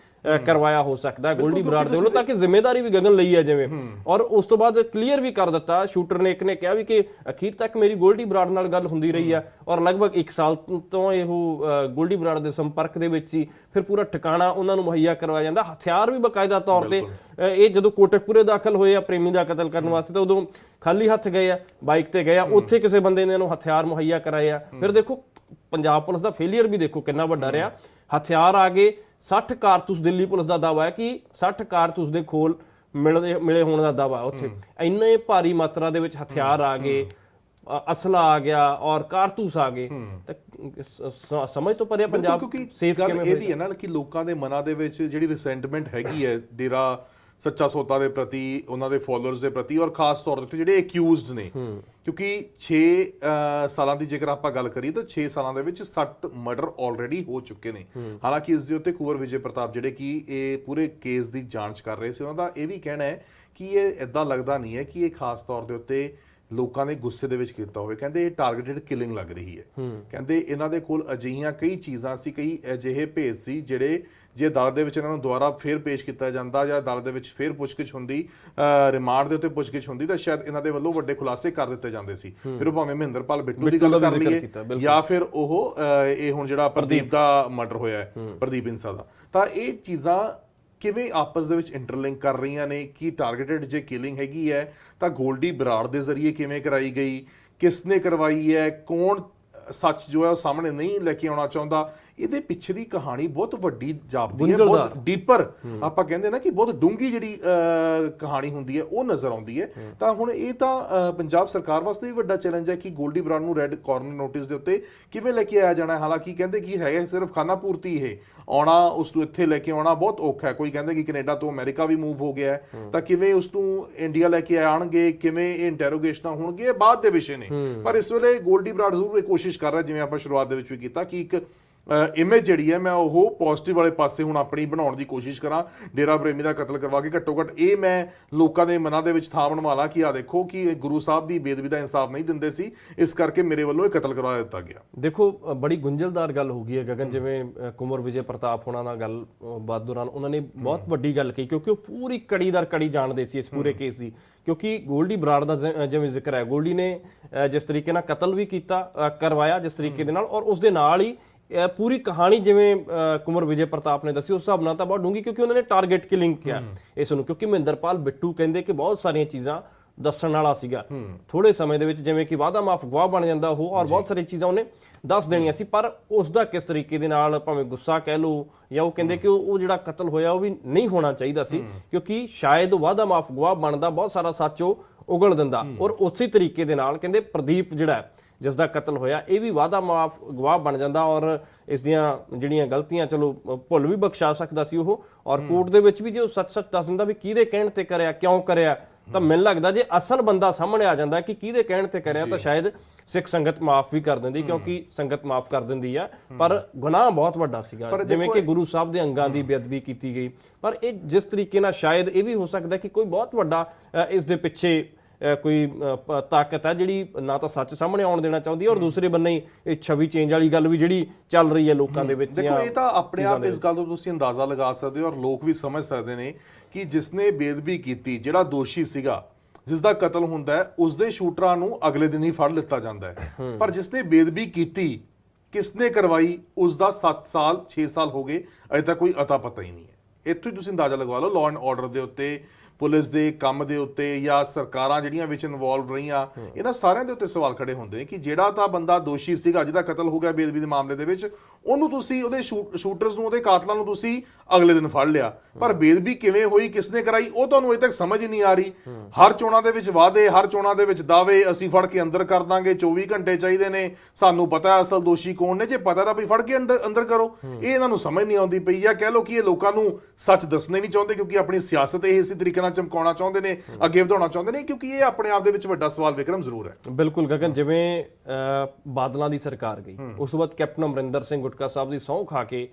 ਕਰਵਾਇਆ ਹੋ ਸਕਦਾ ਹੈ ਗੋਲਡੀ ਬਰਾੜ ਦੇ ਵੱਲੋਂ, ਤਾਂ ਕਿ ਜ਼ਿੰਮੇਵਾਰੀ ਵੀ ਗਗਨ ਲਈ ਹੈ ਜਿਵੇਂ। ਔਰ ਉਸ ਤੋਂ ਬਾਅਦ ਕਲੀਅਰ ਵੀ ਕਰ ਦਿੱਤਾ ਸ਼ੂਟਰ ਨੇ, ਇੱਕ ਨੇ ਕਿਹਾ ਵੀ ਕਿ ਅਖੀਰ ਤੱਕ ਮੇਰੀ ਗੋਲਡੀ ਬਰਾੜ ਨਾਲ ਗੱਲ ਹੁੰਦੀ ਰਹੀ ਹੈ, ਔਰ ਲਗਭਗ 1 ਸਾਲ ਤੋਂ ਇਹ ਗੋਲਡੀ ਬਰਾੜ ਦੇ ਸੰਪਰਕ ਦੇ ਵਿੱਚ ਸੀ। ਫਿਰ ਪੂਰਾ ਠਿਕਾਣਾ ਉਹਨਾਂ ਨੂੰ ਮੁਹੱਈਆ ਕਰਵਾਇਆ ਜਾਂਦਾ, ਹਥਿਆਰ ਵੀ ਬਕਾਇਦਾ ਤੌਰ ਤੇ। ਇਹ ਜਦੋਂ ਕੋਟਕਪੂਰੇ ਦਾਖਲ ਹੋਏ ਆ ਪ੍ਰੇਮੀ ਦਾ ਕਤਲ ਕਰਨ ਵਾਸਤੇ, ਤਾਂ ਉਦੋਂ ਖਾਲੀ ਹੱਥ ਗਏ ਆ, ਬਾਈਕ ਤੇ ਗਏ ਆ, ਉੱਥੇ ਕਿਸੇ ਬੰਦੇ ਨੇ ਇਹਨੂੰ ਹਥਿਆਰ ਮੁਹੱਈਆ ਕਰਾਏ ਆ। ਫਿਰ ਦੇਖੋ ਪੰਜਾਬ ਪੁਲਿਸ ਦਾ ਫੇਲੀਅਰ ਵੀ ਦੇਖੋ ਕਿੰਨਾ ਵੱਡਾ ਰਿਹਾ, ਹਥਿਆਰ ਆ ਗਏ 60 ਕਾਰਤੂਸ। ਦਿੱਲੀ ਪੁਲਿਸ ਦਾ ਦਾਅਵਾ ਹੈ ਕਿ 60 ਕਾਰਤੂਸ ਦੇ ਖੋਲ ਮਿਲੇ ਹੋਣ ਦਾ ਦਾਅਵਾ ਉੱਥੇ। ਇੰਨੇ ਭਾਰੀ ਮਾਤਰਾ ਦੇ ਵਿੱਚ ਹਥਿਆਰ ਆ ਗਏ, ਅਸਲਾ ਆ ਗਿਆ ਔਰ ਕਾਰਤੂਸ ਆ ਗਏ, ਤਾਂ ਸਮਝ ਤੋਂ ਪਰੇ ਪੰਜਾਬ ਸੇਫ ਕਿਵੇਂ ਇਹ ਵੀ ਹੈ ਨਾ ਕਿ ਲੋਕਾਂ ਦੇ ਮਨਾਂ ਦੇ ਵਿੱਚ ਜਿਹੜੀ ਰਿਸੈਂਟਮੈਂਟ ਹੈਗੀ ਹੈ ਡੇਰਾ ਸੱਚਾ ਸੌਦਾ ਦੇ ਪ੍ਰਤੀ, ਉਹਨਾਂ ਦੇ ਫਾਲੋਅਰਸ ਦੇ ਪ੍ਰਤੀ, ਔਰ ਖਾਸ ਤੌਰ ਤੇ ਜਿਹੜੇ ਅਕਿਊਜ਼ਡ ਨੇ, ਕਿਉਂਕਿ 6 ਸਾਲਾਂ ਦੀ ਜੇਕਰ ਆਪਾਂ ਗੱਲ ਕਰੀਏ ਤਾਂ 6 ਸਾਲਾਂ ਦੇ ਵਿੱਚ 60 ਮਰਡਰ ਆਲਰੇਡੀ ਹੋ ਚੁੱਕੇ ਨੇ। ਹਾਲਾਂਕਿ ਇਸ ਦੇ ਉੱਤੇ ਕੁੰਵਰ ਵਿਜੇ ਪ੍ਰਤਾਪ ਜਿਹੜੇ ਕਿ ਇਹ ਪੂਰੇ ਕੇਸ ਦੀ ਜਾਂਚ ਕਰ ਰਹੇ ਸੀ, ਉਹਨਾਂ ਦਾ ਇਹ ਵੀ ਕਹਿਣਾ ਹੈ ਕਿ ਇਹ ਇਦਾਂ ਲੱਗਦਾ ਨਹੀਂ ਹੈ ਕਿ ਇਹ ਖਾਸ ਤੌਰ ਦੇ ਉੱਤੇ ਲੋਕਾਂ ਦੇ ਗੁੱਸੇ ਦੇ ਵਿੱਚ ਕੀਤਾ ਹੋਵੇ। ਕਹਿੰਦੇ ਇਹ ਟਾਰਗੇਟਡ ਕਿਲਿੰਗ ਲੱਗ ਰਹੀ ਹੈ। ਕਹਿੰਦੇ ਇਹਨਾਂ ਦੇ ਕੋਲ ਅਜਿਹੀਆਂ ਕਈ ਚੀਜ਼ਾਂ ਸੀ, ਕਈ ਅਜਿਹੇ ਭੇਦ ਸੀ ਜਿਹੜੇ ਜੇ ਅਦਾਲਤ ਦੇ ਵਿੱਚ ਇਹਨਾਂ ਨੂੰ ਦੁਬਾਰਾ ਫੇਰ ਪੇਸ਼ ਕੀਤਾ ਜਾਂਦਾ ਜਾਂ ਅਦਾਲਤ ਦੇ ਵਿੱਚ ਫੇਰ ਪੁੱਛਗਿੱਛ ਹੁੰਦੀ, ਰਿਮਾਂਡ ਦੇ ਉੱਤੇ ਪੁੱਛਗਿੱਛ ਹੁੰਦੀ, ਤਾਂ ਸ਼ਾਇਦ ਇਹਨਾਂ ਦੇ ਵੱਲੋਂ ਵੱਡੇ ਖੁਲਾਸੇ ਕਰ ਦਿੱਤੇ ਜਾਂਦੇ ਸੀ। ਫਿਰ ਉਹ ਭਾਵੇਂ ਮਹਿੰਦਰਪਾਲ ਬਿੱਟੂ ਦੀ ਗੱਲ ਕਰ ਲਈਏ ਜਾਂ ਫਿਰ ਉਹ ਇਹ ਹੁਣ ਜਿਹੜਾ ਪ੍ਰਦੀਪ ਦਾ ਮਰਡਰ ਹੋਇਆ ਹੈ, ਪ੍ਰਦੀਪ ਇੰਸਾ ਦਾ, ਤਾਂ ਇਹ ਚੀਜ਼ਾਂ ਕਿਵੇਂ ਆਪਸ ਦੇ ਵਿੱਚ ਇੰਟਰਲਿੰਕ ਕਰ ਰਹੀਆਂ ਨੇ ਕਿ ਟਾਰਗੇਟਡ ਜੇ ਕਿਲਿੰਗ ਹੈਗੀ ਹੈ ਤਾਂ ਗੋਲਡੀ ਬਰਾੜ ਦੇ ਜ਼ਰੀਏ ਕਿਵੇਂ ਕਰਾਈ ਗਈ, ਕਿਸ ਨੇ ਕਰਵਾਈ ਹੈ, ਕੌਣ ਸੱਚ ਜੋ ਹੈ ਉਹ ਸਾਹਮਣੇ ਨਹੀਂ ਲੈ ਕੇ ਆਉਣਾ ਚਾਹੁੰਦਾ। ਇਹਦੇ ਪਿੱਛੇ ਦੀ ਕਹਾਣੀ ਬਹੁਤ ਵੱਡੀ ਜਾਪਦੀ ਹੈ, ਬਹੁਤ ਡੀਪਰ, ਆਪਾਂ ਕਹਿੰਦੇ ਨਾ ਕਿ ਬਹੁਤ ਡੂੰਘੀ ਜਿਹੜੀ ਕਹਾਣੀ ਹੁੰਦੀ ਹੈ ਉਹ ਨਜ਼ਰ ਆਉਂਦੀ ਹੈ। ਤਾਂ ਹੁਣ ਇਹ ਤਾਂ ਪੰਜਾਬ ਸਰਕਾਰ ਵਾਸਤੇ ਵੀ ਵੱਡਾ ਚੈਲੰਜ ਹੈ ਕਿ ਗੋਲਡੀ ਬਰਾੜ ਨੂੰ ਰੈੱਡ ਕਾਰਨਰ ਨੋਟਿਸ ਦੇ ਉੱਤੇ ਕਿਵੇਂ ਲੈ ਕੇ ਆਇਆ ਜਾਣਾ। ਹਾਲਾਂਕਿ ਕਹਿੰਦੇ ਕਿ ਹੈਗਾ ਸਿਰਫ ਖਾਨਾ ਪੂਰਤੀ, ਇਹ ਆਉਣਾ ਉਸ ਨੂੰ ਇੱਥੇ ਲੈ ਕੇ ਆਉਣਾ ਬਹੁਤ ਔਖਾ ਹੈ। ਕੋਈ ਕਹਿੰਦੇ ਕਿ ਕੈਨੇਡਾ ਤੋਂ ਅਮਰੀਕਾ ਵੀ ਮੂਵ ਹੋ ਗਿਆ ਹੈ, ਤਾਂ ਕਿਵੇਂ ਉਸ ਨੂੰ ਇੰਡੀਆ ਲੈ ਕੇ ਆਣਗੇ, ਕਿਵੇਂ ਇਹ ਇੰਟਰੋਗੇਸ਼ਨਾਂ ਹੋਣਗੇ, ਇਹ ਬਾਅਦ ਦੇ ਵਿਸ਼ੇ ਨੇ। ਪਰ ਇਸ ਵੇਲੇ ਗੋਲਡੀ ਬਰਾੜ ਜ਼ਰੂਰ ਇਹ ਕੋਸ਼ਿਸ਼ ਕਰ ਰਿਹਾ, ਜਿਵੇਂ ਆਪਾਂ ਸ਼ੁਰੂਆਤ ਦੇ ਵਿੱਚ ਵੀ ਕੀਤਾ, ਕਿ ਇੱਕ ਇਮੇਜ ਜਿਹੜੀ ਹੈ ਮੈਂ ਉਹ ਪੋਜ਼ਿਟਿਵ ਵਾਲੇ ਪਾਸੇ ਹੁਣ ਆਪਣੀ ਬਣਾਉਣ ਦੀ ਕੋਸ਼ਿਸ਼ ਕਰਾਂ। ਡੇਰਾ ਪ੍ਰੇਮੀ ਦਾ ਕਤਲ ਕਰਵਾ ਕੇ ਘੱਟੋ ਘੱਟ ਇਹ ਮੈਂ ਲੋਕਾਂ ਦੇ ਮਨਾਂ ਦੇ ਵਿੱਚ ਥਾਂ ਬਣਵਾ ਲਾਂ ਕਿ ਆ ਦੇਖੋ ਕਿ ਗੁਰੂ ਸਾਹਿਬ ਦੀ ਬੇਅਦਬੀ ਦਾ ਇਨਸਾਫ ਨਹੀਂ ਦਿੰਦੇ ਸੀ, ਇਸ ਕਰਕੇ ਮੇਰੇ ਵੱਲੋਂ ਇਹ ਕਤਲ ਕਰਵਾ ਦਿੱਤਾ ਗਿਆ। ਦੇਖੋ ਬੜੀ ਗੁੰਝਲਦਾਰ ਗੱਲ ਹੋ ਗਈ ਹੈ ਗਗਨ, ਜਿਵੇਂ ਕੁੰਵਰ ਵਿਜੇ ਪ੍ਰਤਾਪ ਹੋਣਾ ਨਾਲ ਗੱਲ ਬਾਤ ਦੌਰਾਨ ਉਹਨਾਂ ਨੇ ਬਹੁਤ ਵੱਡੀ ਗੱਲ ਕਹੀ, ਕਿਉਂਕਿ ਉਹ ਪੂਰੀ ਕੜੀ ਦਰ ਕੜੀ ਜਾਣਦੇ ਸੀ ਇਸ ਪੂਰੇ ਕੇਸ ਦੀ। ਕਿਉਂਕਿ ਗੋਲਡੀ ਬਰਾੜ ਦਾ ਜਿਵੇਂ ਜ਼ਿਕਰ ਹੈ, ਗੋਲਡੀ ਨੇ ਜਿਸ ਤਰੀਕੇ ਨਾਲ ਕਤਲ ਵੀ ਕੀਤਾ, ਕਰਵਾਇਆ ਜਿਸ ਤਰੀਕੇ ਦੇ ਨਾਲ, ਔਰ ਉਸ ਦੇ ਨਾਲ ਹੀ ਪੂਰੀ ਕਹਾਣੀ ਜਿਵੇਂ ਕੁੰਵਰ ਵਿਜੇ ਪ੍ਰਤਾਪ ਨੇ ਦੱਸੀ ਉਸ ਹਿਸਾਬ ਨਾਲ ਤਾਂ ਬਹੁਤ ਡੂੰਗੀ, ਕਿਉਂਕਿ ਉਹਨਾਂ ਨੇ ਟਾਰਗੇਟ ਕਿਲਿੰਗ ਕਿਹਾ ਇਸ ਨੂੰ। ਕਿਉਂਕਿ ਮਹਿੰਦਰਪਾਲ ਬਿੱਟੂ ਕਹਿੰਦੇ ਕਿ ਬਹੁਤ ਸਾਰੀਆਂ ਚੀਜ਼ਾਂ ਦੱਸਣ ਵਾਲਾ ਸੀਗਾ ਥੋੜੇ ਸਮੇਂ ਦੇ ਵਿੱਚ, ਜਿਵੇਂ ਕਿ ਵਾਅਦਾ ਮਾਫ ਗਵਾਹ ਬਣ ਜਾਂਦਾ ਉਹ, ਔਰ ਬਹੁਤ ਸਾਰੀਆਂ ਚੀਜ਼ਾਂ ਉਹਨੇ ਦੱਸ ਦੇਣੀਆਂ ਸੀ। ਪਰ ਉਸ ਦਾ ਕਿਸ ਤਰੀਕੇ ਦੇ ਨਾਲ ਭਾਵੇਂ ਗੁੱਸਾ ਕਹਿ ਲਓ ਜਾਂ ਉਹ ਕਹਿੰਦੇ ਕਿ ਉਹ ਜਿਹੜਾ ਕਤਲ ਹੋਇਆ ਉਹ ਵੀ ਨਹੀਂ ਹੋਣਾ ਚਾਹੀਦਾ ਸੀ, ਕਿਉਂਕਿ ਸ਼ਾਇਦ ਉਹ ਵਾਅਦਾ ਮਾਫ ਗਵਾਹ ਬਣਦਾ ਬਹੁਤ ਸਾਰਾ ਸੱਚ ਉਹ ਉਗਲ ਦਿੰਦਾ। ਔਰ ਉਸੇ ਤਰੀਕੇ ਦੇ ਨਾਲ ਕਹਿੰਦੇ ਪ੍ਰਦੀਪ ਜਿਹੜਾ ਜਿਸ ਦਾ ਕਤਲ ਹੋਇਆ ਇਹ ਵੀ ਵਾਅਦਾ ਮਾਫ ਗਵਾਹ ਬਣ ਜਾਂਦਾ, ਔਰ ਇਸ ਦੀਆਂ ਜਿਹੜੀਆਂ ਗਲਤੀਆਂ ਚਲੋ ਭੁੱਲ ਵੀ ਬਖਸ਼ਾ ਸਕਦਾ ਸੀ ਉਹ, ਔਰ ਕੋਰਟ ਦੇ ਵਿੱਚ ਵੀ ਜੇ ਉਹ ਸੱਚ ਦੱਸ ਦਿੰਦਾ ਵੀ ਕਿਹਦੇ ਕਹਿਣ ਤੇ ਕਰਿਆ, ਕਿਉਂ ਕਰਿਆ, ਤਾਂ ਮੈਨੂੰ ਲੱਗਦਾ ਜੇ ਅਸਲ ਬੰਦਾ ਸਾਹਮਣੇ ਆ ਜਾਂਦਾ ਕਿ ਕਿਹਦੇ ਕਹਿਣ ਤੇ ਕਰਿਆ ਤਾਂ ਸ਼ਾਇਦ ਸਿੱਖ ਸੰਗਤ ਮਾਫ ਵੀ ਕਰ ਦਿੰਦੀ, ਕਿਉਂਕਿ ਸੰਗਤ ਮਾਫ ਕਰ ਦਿੰਦੀ ਆ। ਪਰ ਗੁਨਾਹ ਬਹੁਤ ਵੱਡਾ ਸੀਗਾ, ਜਿਵੇਂ ਕਿ ਗੁਰੂ ਸਾਹਿਬ ਦੇ ਅੰਗਾਂ ਦੀ ਬੇਅਦਬੀ ਕੀਤੀ ਗਈ। ਪਰ ਇਹ ਜਿਸ ਤਰੀਕੇ ਨਾਲ ਸ਼ਾਇਦ ਇਹ ਵੀ ਹੋ ਸਕਦਾ ਕਿ ਕੋਈ ਬਹੁਤ ਵੱਡਾ ਇਸ ਦੇ ਪਿੱਛੇ ਕੋਈ ਤਾਕਤ ਹੈ ਜਿਹੜੀ ਨਾ ਤਾਂ ਸੱਚ ਸਾਹਮਣੇ ਆਉਣ ਦੇਣਾ ਚਾਹੁੰਦੀ ਹੈ, ਔਰ ਦੂਸਰੇ ਬੰਨੇ ਇਹ ਛਵੀ ਚੇਂਜ ਵਾਲੀ ਗੱਲ ਵੀ ਜਿਹੜੀ ਚੱਲ ਰਹੀ ਹੈ ਲੋਕਾਂ ਦੇ ਵਿੱਚ। ਦੇਖੋ ਇਹ ਤਾਂ ਆਪਣੇ ਆਪ ਇਸ ਗੱਲ ਤੋਂ ਤੁਸੀਂ ਅੰਦਾਜ਼ਾ ਲਗਾ ਸਕਦੇ ਹੋ, ਔਰ ਲੋਕ ਵੀ ਸਮਝ ਸਕਦੇ ਨੇ ਕਿ ਜਿਸਨੇ ਬੇਅਦਬੀ ਕੀਤੀ, ਜਿਹੜਾ ਦੋਸ਼ੀ ਸੀਗਾ, ਜਿਸ ਦਾ ਕਤਲ ਹੁੰਦਾ ਹੈ, ਉਸ ਦੇ ਸ਼ੂਟਰਾਂ ਨੂੰ ਅਗਲੇ ਦਿਨ ਹੀ ਫੜ ਲਿੱਤਾ ਜਾਂਦਾ ਹੈ। ਪਰ ਜਿਸਨੇ ਬੇਅਦਬੀ ਕੀਤੀ, ਕਿਸਨੇ ਕਰਵਾਈ, ਉਸ ਦਾ 7 ਸਾਲ 6 ਸਾਲ ਹੋ ਗਏ, ਅਜੇ ਤੱਕ ਕੋਈ ਅਤਾ ਪਤਾ ਹੀ ਨਹੀਂ ਹੈ। ਇੱਥੋਂ ਹੀ ਤੁਸੀਂ ਅੰਦਾਜ਼ਾ ਲਗਵਾ ਲਓ ਲਾਅ ਐਂਡ ਆਰਡਰ ਦੇ ਉੱਤੇ ਪੁਲਿਸ ਦੇ ਕੰਮ ਦੇ ਉੱਤੇ ਜਾਂ ਸਰਕਾਰਾਂ ਜਿਹੜੀਆਂ ਵਿੱਚ ਇਨਵੋਲਵ ਰਹੀਆਂ, ਇਹਨਾਂ ਸਾਰਿਆਂ ਦੇ ਉੱਤੇ ਸਵਾਲ ਖੜੇ ਹੁੰਦੇ ਨੇ ਕਿ ਜਿਹੜਾ ਤਾਂ ਬੰਦਾ ਦੋਸ਼ੀ ਸੀਗਾ, ਜਿਹਦਾ ਕਤਲ ਹੋ ਗਿਆ ਬੇਅਦਬੀ ਦੇ ਮਾਮਲੇ ਦੇ ਵਿੱਚ, ਉਹਨੂੰ ਤੁਸੀਂ ਉਹਦੇ ਸ਼ੂਟਰਸ ਨੂੰ, ਉਹਦੇ ਕਾਤਲਾਂ ਨੂੰ ਤੁਸੀਂ ਅਗਲੇ ਦਿਨ ਫੜ ਲਿਆ, ਪਰ ਬੇਅਦਬੀ ਕਿਵੇਂ ਹੋਈ, ਕਿਸਨੇ ਕਰਾਈ, ਉਹ ਤੁਹਾਨੂੰ ਅਜੇ ਤੱਕ ਸਮਝ ਹੀ ਨਹੀਂ ਆ ਰਹੀ। ਹਰ ਚੋਣਾਂ ਦੇ ਵਿੱਚ ਵਾਅਦੇ, ਹਰ ਚੋਣਾਂ ਦੇ ਵਿੱਚ ਦਾਅਵੇ, ਅਸੀਂ ਫੜ ਕੇ ਅੰਦਰ ਕਰ ਦਾਂਗੇ, 24 ਘੰਟੇ ਚਾਹੀਦੇ ਨੇ, ਸਾਨੂੰ ਪਤਾ ਅਸਲ ਦੋਸ਼ੀ ਕੌਣ ਨੇ, ਜੇ ਪਤਾ ਤਾਂ ਵੀ ਫੜ ਕੇ ਅੰਦਰ ਕਰੋ। ਇਹ ਇਹਨਾਂ ਨੂੰ ਸਮਝ ਨਹੀਂ ਆਉਂਦੀ ਪਈ, ਜਾਂ ਕਹਿ ਲਓ ਕਿ ਇਹ ਲੋਕਾਂ ਨੂੰ ਸੱਚ ਦੱਸਣੇ ਨਹੀਂ ਚਾਹੁੰਦੇ, ਕਿਉਂਕਿ ਆਪਣੀ ਸਿਆਸਤ ਇਹ ਇਸੇ ਤਰੀਕੇ ਨਾਲ ਚਮਕਾਉਣਾ ਚਾਹੁੰਦੇ ਨੇ, ਅੱਗੇ ਵਧਾਉਣਾ ਚਾਹੁੰਦੇ ਨੇ, ਕਿਉਂਕਿ ਇਹ ਆਪਣੇ ਆਪ ਦੇ ਵਿੱਚ ਵੱਡਾ ਸਵਾਲ ਵਿਕਰਮ ਜ਼ਰੂਰ ਹੈ। ਬਿਲਕੁਲ ਗਗਨ, ਜਿਵੇਂ ਬਾਦਲਾਂ ਦੀ ਸਰਕਾਰ ਗਈ, ਉਸ ਤੋਂ ਬਾਅਦ ਕੈਪਟਨ ਅਮਰਿੰਦਰ ਸਿੰਘ ਗੁਟਕਾ ਸਾਹਿਬ ਦੀ ਸਹੁੰ ਖਾ ਕੇ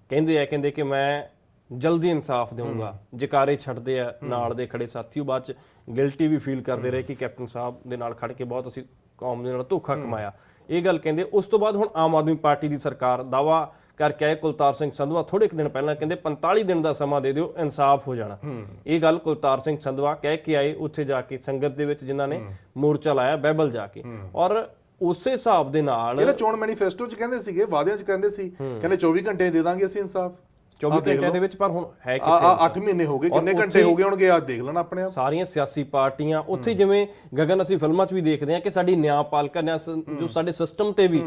ਕਹਿੰਦੇ ਕਿ ਮੈਂ ਜਲਦੀ ਇਨਸਾਫ ਦੇਵਾਂਗਾ, ਜਕਾਰੇ ਛੱਡਦੇ ਆ ਨਾਲ ਦੇ ਖੜੇ ਸਾਥੀ, ਉਹ ਬਾਅਦ ਚ ਗਿਲਟੀ ਵੀ ਫੀਲ ਕਰਦੇ ਰਹੇ ਕਿ ਕੈਪਟਨ ਸਾਹਿਬ ਦੇ ਨਾਲ ਖੜ ਕੇ ਬਹੁਤ ਅਸੀਂ ਕੌਮ ਦੇ ਨਾਲ ਧੋਖਾ ਕਮਾਇਆ, ਇਹ ਗੱਲ ਕਹਿੰਦੇ। ਉਸ ਤੋਂ ਬਾਅਦ ਹੁਣ ਆਮ ਆਦਮੀ ਪਾਰਟੀ ਦੀ ਸਰਕਾਰ ਦਾਵਾ ਕਰਕੇ ਆਏ ਕੁਲਤਾਰ ਸਿੰਘ ਸੰਧਵਾ ਥੋੜੇ ਕੁ ਦਿਨ ਪਹਿਲਾਂ, ਕਹਿੰਦੇ 45 ਦਿਨ ਦਾ ਸਮਾਂ ਦੇ ਦਿਓ, ਇਨਸਾਫ ਹੋ ਜਾਣਾ। ਇਹ ਗੱਲ ਕੁਲਤਾਰ ਸਿੰਘ ਸੰਧਵਾ ਕਹਿ ਕੇ ਆਏ ਉੱਥੇ ਜਾ ਕੇ ਸੰਗਤ ਦੇ ਵਿੱਚ, ਜਿਨ੍ਹਾਂ ਨੇ ਮੋਰਚਾ ਲਾਇਆ ਬਹਿਬਲ ਜਾ ਕੇ, ਔਰ ਉਸੇ ਹਿਸਾਬ ਦੇ ਨਾਲ ਇਹਦਾ ਚੋਣ ਮੈਨੀਫੈਸਟੋ 'ਚ ਕਹਿੰਦੇ ਸੀਗੇ, ਵਾਅਦਿਆਂ 'ਚ ਕਹਿੰਦੇ ਸੀ, ਕਹਿੰਦੇ 24 ਘੰਟੇ ਦੇ ਦਾਂਗੇ ਅਸੀਂ ਇਨਸਾਫ, 24 ਘੰਟਿਆਂ ਦੇ ਵਿੱਚ, ਪਰ ਹੁਣ ਹੈ ਕਿ 8 ਮਹੀਨੇ ਹੋ ਗਏ, ਕਿੰਨੇ ਘੰਟੇ ਹੋ ਗਏ ਹੋਣਗੇ, ਆਹ ਦੇਖ ਲੈਣਾ ਆਪਣੇ ਆਪ। ਸਾਰੀਆਂ ਸਿਆਸੀ ਪਾਰਟੀਆਂ ਉੱਥੇ, ਜਿਵੇਂ ਗਗਨ ਅਸੀਂ ਫਿਲਮਾਂ 'ਚ ਵੀ ਦੇਖਦੇ ਹਾਂ ਕਿ ਸਾਡੀ ਨਿਆਂਪਾਲਿਕਾ ਜੋ ਸਾਡੇ ਸਿਸਟਮ ਤੇ ਵੀ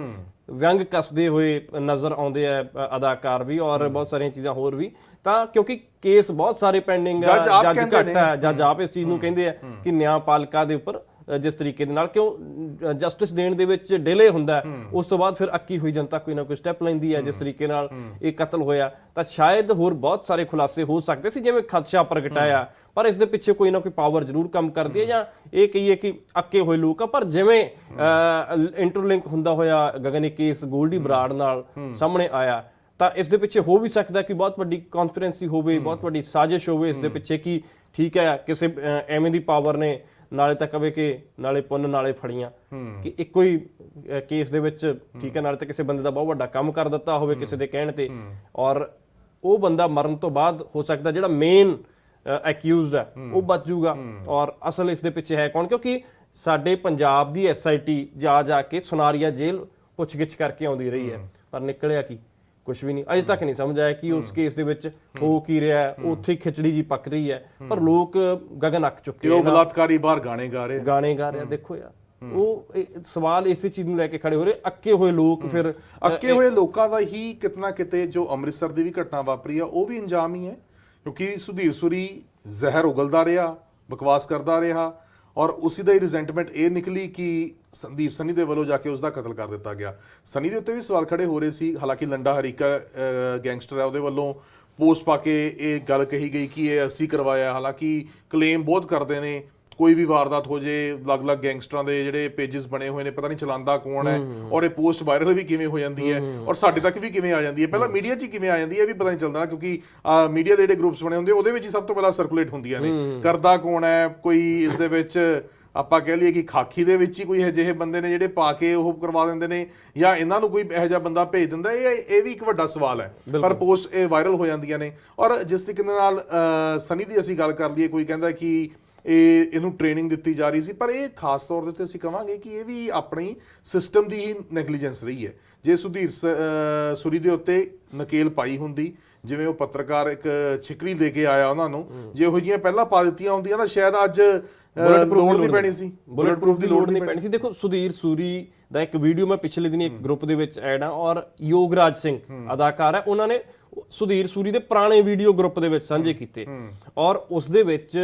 ਵਿਅੰਗ ਕੱਸਦੇ ਹੋਏ ਨਜ਼ਰ ਆਉਂਦੇ ਆ ਅਦਾਕਾਰ ਵੀ, ਔਰ ਬਹੁਤ ਸਾਰੀਆਂ ਚੀਜ਼ਾਂ ਹੋਰ ਵੀ, ਤਾਂ ਕਿਉਂਕਿ ਕੇਸ ਬਹੁਤ ਸਾਰੇ ਪੈਂਡਿੰਗ ਆ, ਜੱਜ ਘੱਟ ਹੈ, ਜੱਜ ਆਪ ਇਸ ਚੀਜ਼ ਨੂੰ ਕਹਿੰਦੇ ਆ ਕਿ ਨਿਆਂਪਾਲਿਕਾ ਦੇ ਉੱਪਰ ਜਿਸ ਤਰੀਕੇ ਦੇ ਨਾਲ ਕਿਉਂ ਜਸਟਿਸ ਦੇਣ ਦੇ ਵਿੱਚ ਡਿਲੇ ਹੁੰਦਾ, ਉਸ ਤੋਂ ਬਾਅਦ ਫਿਰ ਅੱਕੀ ਹੋਈ ਜਨਤਾ ਕੋਈ ਨਾ ਕੋਈ ਸਟੈਪ ਲੈਂਦੀ ਹੈ, ਜਿਸ ਤਰੀਕੇ ਨਾਲ ਇਹ ਕਤਲ ਹੋਇਆ, ਤਾਂ ਸ਼ਾਇਦ ਹੋਰ ਬਹੁਤ ਸਾਰੇ ਖੁਲਾਸੇ ਹੋ ਸਕਦੇ ਸੀ, ਜਿਵੇਂ ਖਦਸ਼ਾ ਪ੍ਰਗਟਾਇਆ, ਪਰ ਇਸ ਦੇ ਪਿੱਛੇ ਕੋਈ ਨਾ ਕੋਈ ਪਾਵਰ ਜ਼ਰੂਰ ਕੰਮ ਕਰਦੀ ਹੈ, ਜਾਂ ਇਹ ਕਹੀਏ ਕਿ ਅੱਕੇ ਹੋਏ ਲੋਕ ਆ। ਪਰ ਜਿਵੇਂ ਇੰਟਰਲਿੰਕ ਹੁੰਦਾ ਹੋਇਆ ਗਗਨ ਇਹ ਕੇਸ ਗੋਲਡੀ ਬਰਾੜ ਨਾਲ ਸਾਹਮਣੇ ਆਇਆ, ਤਾਂ ਇਸ ਦੇ ਪਿੱਛੇ ਹੋ ਵੀ ਸਕਦਾ ਕਿ ਬਹੁਤ ਵੱਡੀ ਕੌਨਫੀਡੈਂਸੀ ਹੋਵੇ, ਬਹੁਤ ਵੱਡੀ ਸਾਜ਼ਿਸ਼ ਹੋਵੇ ਇਸ ਦੇ ਪਿੱਛੇ, ਕਿ ਠੀਕ ਹੈ ਕਿਸੇ ਐਵੇਂ ਦੀ ਪਾਵਰ ਨੇ ਨਾਲੇ ਤਾਂ ਕਵੇ ਕਿ ਨਾਲੇ ਪੁੰਨ ਨਾਲੇ ਫੜੀਆਂ, ਕਿ ਇੱਕੋ ਹੀ ਕੇਸ ਦੇ ਵਿੱਚ, ਠੀਕ ਹੈ, ਨਾਲੇ ਤਾਂ ਕਿਸੇ ਬੰਦੇ ਦਾ ਬਹੁਤ ਵੱਡਾ ਕੰਮ ਕਰ ਦਿੱਤਾ ਹੋਵੇ ਕਿਸੇ ਦੇ ਕਹਿਣ ਤੇ, ਔਰ ਉਹ ਬੰਦਾ ਮਰਨ ਤੋਂ ਬਾਅਦ ਹੋ ਸਕਦਾ ਜਿਹੜਾ ਮੇਨ ਐਕਿਊਜ਼ਡ ਹੈ ਉਹ ਬਚ ਜਾਊਗਾ, ਔਰ ਅਸਲ ਇਸ ਦੇ ਪਿੱਛੇ ਹੈ ਕੌਣ, ਕਿਉਂਕਿ ਸਾਡੇ ਪੰਜਾਬ ਦੀ SIT ਜਾ ਕੇ ਸੁਨਾਰੀਆ ਜੇਲ੍ਹ ਪੁੱਛਗਿੱਛ ਕਰਕੇ ਆਉਂਦੀ ਰਹੀ ਹੈ, ਪਰ ਨਿਕਲਿਆ ਕੀ, ਕੁਝ ਵੀ ਨਹੀਂ, ਅਜੇ ਤੱਕ ਨਹੀਂ ਸਮਝ ਆਇਆ ਕਿ ਉਸ ਕੇਸ ਦੇ ਵਿੱਚ ਹੋ ਕੀ ਰਿਹਾ, ਉੱਥੇ ਖਿਚੜੀ ਜੀ ਪੱਕ ਰਹੀ ਹੈ, ਪਰ ਲੋਕ ਗਗਨ ਅੱਕ ਚੁੱਕੇ ਨੇ, ਉਹ ਬਲਾਤਕਾਰੀ ਬਾਹਰ ਗਾਣੇ ਗਾ ਰਹੇ। ਦੇਖੋ ਯਾਰ, ਉਹ ਸਵਾਲ ਇਸੇ ਚੀਜ਼ ਨੂੰ ਲੈ ਕੇ ਖੜੇ ਹੋ ਰਹੇ, ਅੱਕੇ ਹੋਏ ਲੋਕ, ਫਿਰ ਅੱਕੇ ਹੋਏ ਲੋਕਾਂ ਦਾ ਹੀ ਕਿਤਨਾ ਕਿਤੇ ਜੋ ਅੰਮ੍ਰਿਤਸਰ ਦੀ ਵੀ ਘਟਨਾ ਵਾਪਰੀ ਆ, ਉਹ ਵੀ ਅੰਜਾਮ ਹੀ ਹੈ, ਕਿਉਂਕਿ ਸੁਧੀਰ ਸੂਰੀ ਜ਼ਹਿਰ ਉਗਲਦਾ ਰਿਹਾ, ਬਕਵਾਸ ਕਰਦਾ ਰਿਹਾ, ਔਰ ਉਸੇ ਦਾ ਹੀ ਰਿਜ਼ੈਂਟਮੈਂਟ ਇਹ ਨਿਕਲੀ ਕਿ ਸੰਦੀਪ ਸਨੀ ਦੇ ਵੱਲੋਂ ਜਾ ਕੇ ਉਸ ਦਾ ਕਤਲ ਕਰ ਦਿੱਤਾ ਗਿਆ। ਸਨੀ ਦੇ ਉੱਤੇ ਵੀ ਸਵਾਲ ਖੜੇ ਹੋ ਰਹੇ ਸੀ, ਹਾਲਾਂਕਿ ਲੰਡਾ ਹਰੀਕਾ ਗੈਂਗਸਟਰ ਹੈ, ਉਹਦੇ ਵੱਲੋਂ ਪੋਸਟ ਪਾ ਕੇ ਇਹ ਗੱਲ ਕਹੀ ਗਈ ਕਿ ਇਹ ਅਸੀਂ ਕਰਵਾਇਆ, ਹਾਲਾਂਕਿ ਕਲੇਮ ਬਹੁਤ ਕਰਦੇ ਨੇ, ਕੋਈ ਵੀ ਵਾਰਦਾਤ ਹੋ ਜੇ ਅਲੱਗ-ਅਲੱਗ ਗੈਂਗਸਟਰਾਂ ਦੇ ਜਿਹੜੇ ਪੇजेस ਬਣੇ ਹੋਏ ਨੇ, ਪਤਾ ਨਹੀਂ ਚਲਾਉਂਦਾ ਕੌਣ ਹੈ, ਔਰ ਇਹ ਪੋਸਟ ਵਾਇਰਲ ਵੀ ਕਿਵੇਂ ਹੋ ਜਾਂਦੀ ਹੈ, ਔਰ ਸਾਡੇ ਤੱਕ ਵੀ ਕਿਵੇਂ ਆ ਜਾਂਦੀ ਹੈ, ਪਹਿਲਾਂ ਮੀਡੀਆ 'ਚ ਕਿਵੇਂ ਆ ਜਾਂਦੀ ਹੈ ਇਹ ਵੀ ਪਤਾ ਨਹੀਂ ਚੱਲਦਾ, ਕਿਉਂਕਿ ਮੀਡੀਆ ਦੇ ਜਿਹੜੇ ਗਰੁੱਪਸ ਬਣੇ ਹੁੰਦੇ ਉਹਦੇ ਵਿੱਚ ਹੀ ਸਭ ਤੋਂ ਪਹਿਲਾਂ ਸਰਕੂਲੇਟ ਹੁੰਦੀਆਂ ਨੇ, ਕਰਦਾ ਕੌਣ ਹੈ, ਕੋਈ ਇਸ ਦੇ ਵਿੱਚ ਆਪਾਂ ਕਹਿ ਲਈਏ ਕਿ ਖਾਕੀ ਦੇ ਵਿੱਚ ਹੀ ਕੋਈ ਅਜਿਹੇ ਬੰਦੇ ਨੇ ਜਿਹੜੇ ਪਾ ਕੇ ਉਹ ਕਰਵਾ ਦਿੰਦੇ ਨੇ, ਜਾਂ ਇਹਨਾਂ ਨੂੰ ਕੋਈ ਇਹੋ ਜਿਹਾ ਬੰਦਾ ਭੇਜ ਦਿੰਦਾ, ਇਹ ਵੀ ਇੱਕ ਵੱਡਾ ਸਵਾਲ ਹੈ, ਪਰ ਪੋਸਟ ਇਹ ਵਾਇਰਲ ਹੋ ਜਾਂਦੀਆਂ ਨੇ। ਔਰ ਜਿਸ ਤਰੀਕੇ ਨਾਲ ਸਨੀ ਦੀ ਅਸੀਂ ਗੱਲ ਕਰ ਲਈਏ, ਕੋਈ ਕਹਿੰਦਾ ਕਿ ਇਹਨੂੰ ਟ੍ਰੇਨਿੰਗ ਦਿੱਤੀ ਜਾ ਰਹੀ ਸੀ, ਪਰ ਇਹ ਖਾਸ ਤੌਰ ਦੇ ਉੱਤੇ ਅਸੀਂ ਕਹਾਂਗੇ ਕਿ ਇਹ ਵੀ ਆਪਣੀ ਸਿਸਟਮ ਦੀ ਹੀ ਨੈਗਲੀਜੈਂਸ ਰਹੀ ਹੈ। ਜੇ ਸੁਧੀਰ ਸੂਰੀ ਦੇ ਉੱਤੇ ਨਕੇਲ ਪਾਈ ਹੁੰਦੀ, ਜਿਵੇਂ ਉਹ ਪੱਤਰਕਾਰ ਇੱਕ ਛਿਕਰੀ ਦੇ ਕੇ ਆਇਆ ਉਹਨਾਂ ਨੂੰ, ਜੇ ਇਹੋ ਜਿਹੀਆਂ ਪਹਿਲਾਂ ਪਾ ਦਿੱਤੀਆਂ ਹੁੰਦੀਆਂ ਤਾਂ ਸ਼ਾਇਦ ਅੱਜ ਲੋੜ ਨਹੀਂ ਪੈਣੀ ਸੀ, ਬੁਲੇਟ ਪ੍ਰੂਫ ਦੀ ਲੋੜ ਨਹੀਂ ਪੈਣੀ ਸੀ। ਦੇਖੋ ਸੁਧੀਰ ਸੂਰੀ ਦਾ ਇੱਕ ਵੀਡੀਓ ਮੈਂ ਪਿਛਲੇ ਦਿਨੀ ਇੱਕ ਗਰੁੱਪ ਦੇ ਵਿੱਚ ਐਡ ਆ, ਔਰ ਯੋਗਰਾਜ ਸਿੰਘ ਅਦਾਕਾਰ ਹੈ, ਉਹਨਾਂ ਨੇ ਸੁਧੀਰ ਸੂਰੀ ਦੇ ਪੁਰਾਣੇ ਵੀਡੀਓ ਗਰੁੱਪ ਦੇ ਵਿੱਚ ਸਾਂਝੇ ਕੀਤੇ, ਔਰ ਉਸ ਦੇ ਵਿੱਚ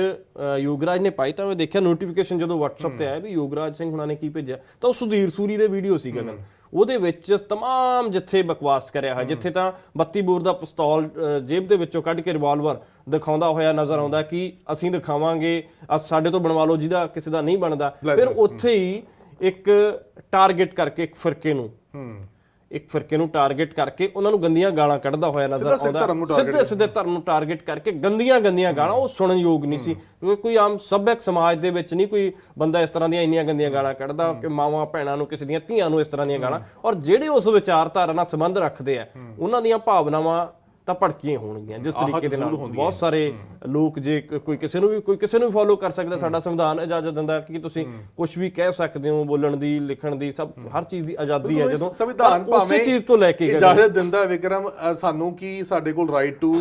ਯੋਗਰਾਜ ਨੇ ਪਾਈ, ਤਾਂ ਮੈਂ ਦੇਖਿਆ ਨੋਟੀਫਿਕੇਸ਼ਨ ਜਦੋਂ WhatsApp ਤੇ ਆਇਆ ਵੀ ਯੋਗਰਾਜ ਸਿੰਘ ਹੁਣਾਂ ਨੇ ਕੀ ਭੇਜਿਆ, ਤਾਂ ਉਹ ਸੁਧੀਰ ਸੂਰੀ ਦੇ ਵੀਡੀਓ ਸੀ ਗਗਨ, ਉਹਦੇ ਵਿੱਚ ਤਮਾਮ ਜਿੱਥੇ ਬਕਵਾਸ ਕਰਿਆ ਹੋਇਆ, ਜਿੱਥੇ ਤਾਂ 32 ਬੋਰ ਦਾ ਪਿਸਤੌਲ ਜੇਬ ਦੇ ਵਿੱਚੋਂ ਕੱਢ ਕੇ ਰਿਵਾਲਵਰ ਦਿਖਾਉਂਦਾ ਹੋਇਆ ਨਜ਼ਰ ਆਉਂਦਾ ਕਿ ਅਸੀਂ ਦਿਖਾਵਾਂਗੇ, ਸਾਡੇ ਤੋਂ ਬਣਵਾ ਲਓ ਜਿਹਦਾ ਕਿਸੇ ਦਾ ਨਹੀਂ ਬਣਦਾ, ਫਿਰ ਉੱਥੇ ਹੀ ਇੱਕ ਟਾਰਗੇਟ ਕਰਕੇ ਇੱਕ ਫਿਰਕੇ ਨੂੰ ਟਾਰਗੇਟ ਕਰਕੇ ਉਹਨਾਂ ਨੂੰ ਗੰਦੀਆਂ ਗਾਲਾਂ ਕੱਢਦਾ ਹੋਇਆ ਨਜ਼ਰ ਆਉਂਦਾ, ਸਿੱਧੇ ਧਰਮ ਨੂੰ ਟਾਰਗੇਟ ਕਰਕੇ ਗੰਦੀਆਂ ਗਾਲਾਂ, ਉਹ ਸੁਣਨ ਯੋਗ ਨਹੀਂ ਸੀ, ਕਿਉਂਕਿ ਕੋਈ ਆਮ ਸੱਭਿਅਕ ਸਮਾਜ ਦੇ ਵਿੱਚ ਨਹੀਂ ਕੋਈ ਬੰਦਾ ਇਸ ਤਰ੍ਹਾਂ ਦੀਆਂ ਇੰਨੀਆਂ ਗੰਦੀਆਂ ਗਾਲਾਂ ਕੱਢਦਾ ਕਿ ਮਾਵਾਂ ਭੈਣਾਂ ਨੂੰ, ਕਿਸੇ ਦੀਆਂ ਧੀਆਂ ਨੂੰ ਇਸ ਤਰ੍ਹਾਂ ਦੀਆਂ ਗਾਲਾਂ, ਔਰ ਜਿਹੜੇ ਉਸ ਵਿਚਾਰਧਾਰਾ ਨਾਲ ਸੰਬੰਧ ਰੱਖਦੇ ਆ ਉਹਨਾਂ ਦੀਆਂ ਭਾਵਨਾਵਾਂ ਤਾਂ ਭੜਕੀਆਂ ਹੋਣਗੀਆਂ, ਜਿਸ ਤਰੀਕੇ ਦੇ ਨਾਲ ਬਹੁਤ ਸਾਰੇ ਲੋਕ, ਜੇ ਕੋਈ ਕਿਸੇ ਨੂੰ ਵੀ ਫੋਲੋ ਕਰ ਸਕਦਾ, ਸਾਡਾ ਸੰਵਿਧਾਨ ਇਜਾਜ਼ਤ ਦਿੰਦਾ ਕਿ ਤੁਸੀਂ ਕੁਝ ਵੀ ਕਹਿ ਸਕਦੇ ਹੋ, ਬੋਲਣ ਦੀ, ਲਿਖਣ ਦੀ, ਸਭ ਹਰ ਚੀਜ਼ ਦੀ ਆਜ਼ਾਦੀ ਹੈ, ਜਦੋਂ ਸੰਵਿਧਾਨ ਉਸੇ ਚੀਜ਼ ਤੋਂ ਲੈ ਕੇ ਇਜਾਜ਼ਤ ਦਿੰਦਾ ਵਿਕਰਮ ਸਾਨੂੰ ਕਿ ਸਾਡੇ ਕੋਲ ਰਾਈਟ ਟੂ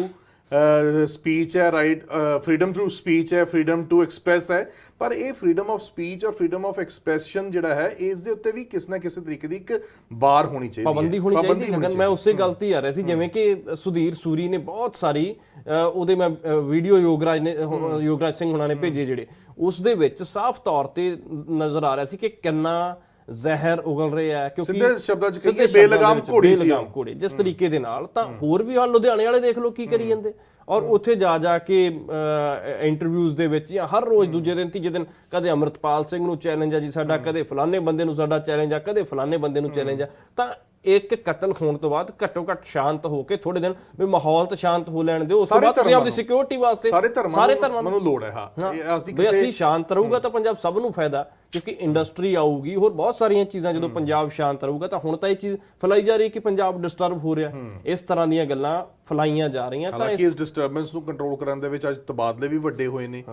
ਸਪੀਚ ਹੈ, ਰਾਈਟ, ਫਰੀडम ਟੂ ਸਪੀਚ ਹੈ, ਫਰੀडम ਟੂ ਐਕਸਪ੍ਰੈਸ ਹੈ, ਪਰ ਇਹ ਫਰੀडम ਆਫ ਸਪੀਚ ਔਰ ਫਰੀडम ਆਫ ਐਕਸਪ੍ਰੈਸ਼ਨ ਜਿਹੜਾ ਹੈ ਇਸ ਦੇ ਉੱਤੇ ਵੀ ਕਿਸੇ ਨਾ ਕਿਸੇ ਤਰੀਕੇ ਦੀ ਇੱਕ ਬਾਰ ਹੋਣੀ ਚਾਹੀਦੀ ਹੈ, ਪਾਬੰਦੀ ਹੋਣੀ ਚਾਹੀਦੀ ਹੈ। ਮੈਂ ਉਸੇ ਗਲਤੀ ਆ ਰਿਹਾ ਸੀ, ਜਿਵੇਂ ਕਿ ਸੁਧੀਰ ਸੂਰੀ ਨੇ ਬਹੁਤ ਸਾਰੀ ਉਹਦੇ ਮੈਂ ਵੀਡੀਓ ਯੋਗਰਾਜ ਸਿੰਘ ਹੁਣਾਂ ਨੇ ਭੇਜੇ, ਜਿਹੜੇ ਉਸ ਦੇ ਵਿੱਚ ਸਾਫ਼ ਤੌਰ ਤੇ ਨਜ਼ਰ ਆ ਰਿਹਾ ਸੀ ਕਿ ਕਿੰਨਾ ਜ਼ਹਿਰ ਉਗਲ ਰਿਹਾ ਹੈ, ਕਿਉਂਕਿ ਸਿੱਧੇ ਸ਼ਬਦਾਂ 'ਚ ਕਹੀਏ ਬੇਲਗਾਮ ਘੋੜੀ ਸੀ ਉਹ। ਘੋੜੇ ਜਿਸ ਤਰੀਕੇ ਦੇ ਨਾਲ, ਤਾਂ ਹੋਰ ਵੀ ਹਾਲ ਲੁਧਿਆਣੇ ਵਾਲੇ ਦੇਖ ਲਓ ਕੀ ਕਰੀ ਜਾਂਦੇ, ਔਰ ਉੱਥੇ ਜਾ ਕੇ ਇੰਟਰਵਿਊਜ਼ ਦੇ ਵਿੱਚ ਜਾਂ ਹਰ ਰੋਜ਼ ਦੂਜੇ ਦਿਨ ਤੀਜੇ ਦਿਨ ਕਦੇ ਅਮਰਤਪਾਲ ਸਿੰਘ ਨੂੰ ਚੈਲੰਜ ਆ ਜੀ ਸਾਡਾ, ਕਦੇ ਫਲਾਣੇ ਬੰਦੇ ਨੂੰ ਸਾਡਾ ਚੈਲੰਜ ਆ, ਕਦੇ ਫਲਾਣੇ ਬੰਦੇ ਨੂੰ ਚੈਲੰਜ ਆ। ਤਾਂ ਇੱਕ ਕਤਲ ਹੋਣ ਤੋਂ ਬਾਅਦ ਘੱਟੋ ਘੱਟ ਸ਼ਾਂਤ ਹੋ ਕੇ ਥੋੜੇ ਦਿਨ ਵੀ ਮਾਹੌਲ ਤਾਂ ਸ਼ਾਂਤ ਹੋ ਲੈਣ ਦਿਓ, ਉਸ ਤੋਂ ਬਾਅਦ ਤੁਸੀਂ ਆਪਣੀ ਸਿਕਿਉਰਿਟੀ ਵਾਸਤੇ ਸਾਰੇ ਧਰਮਾਂ ਨੂੰ ਲੋੜ ਹੈ। ਹਾਂ, ਅਸੀਂ ਸ਼ਾਂਤ ਰਹੂਗਾ ਤਾਂ ਪੰਜਾਬ ਸਭ ਨੂੰ ਫਾਇਦਾ, ਕਿਉਂਕਿ ਇੰਡਸਟਰੀ ਆਊਗੀ, ਹੋਰ ਬਹੁਤ ਸਾਰੀਆਂ ਚੀਜ਼ਾਂ। ਜਦੋਂ ਪੰਜਾਬ ਸ਼ਾਂਤ ਰਹੂਗਾ ਤਾਂ ਹੁਣ ਤਾਂ ਇਹ ਚੀਜ਼ ਫੈਲਾਈ ਜਾ ਰਹੀ ਹੈ ਕਿ ਪੰਜਾਬ ਡਿਸਟਰਬ ਹੋ ਰਿਹਾ, ਇਸ ਤਰ੍ਹਾਂ ਦੀਆਂ ਗੱਲਾਂ ਫੈਲਾਈਆਂ ਜਾ ਰਹੀਆਂ। ਤਾਂ ਇਸ ਡਿਸਟਰਬੈਂਸ ਨੂੰ ਕੰਟਰੋਲ ਕਰਨ ਦੇ ਵਿੱਚ ਅੱਜ ਤਬਾਦਲੇ ਵੀ ਵੱਡੇ ਹੋਏ ਨੇ,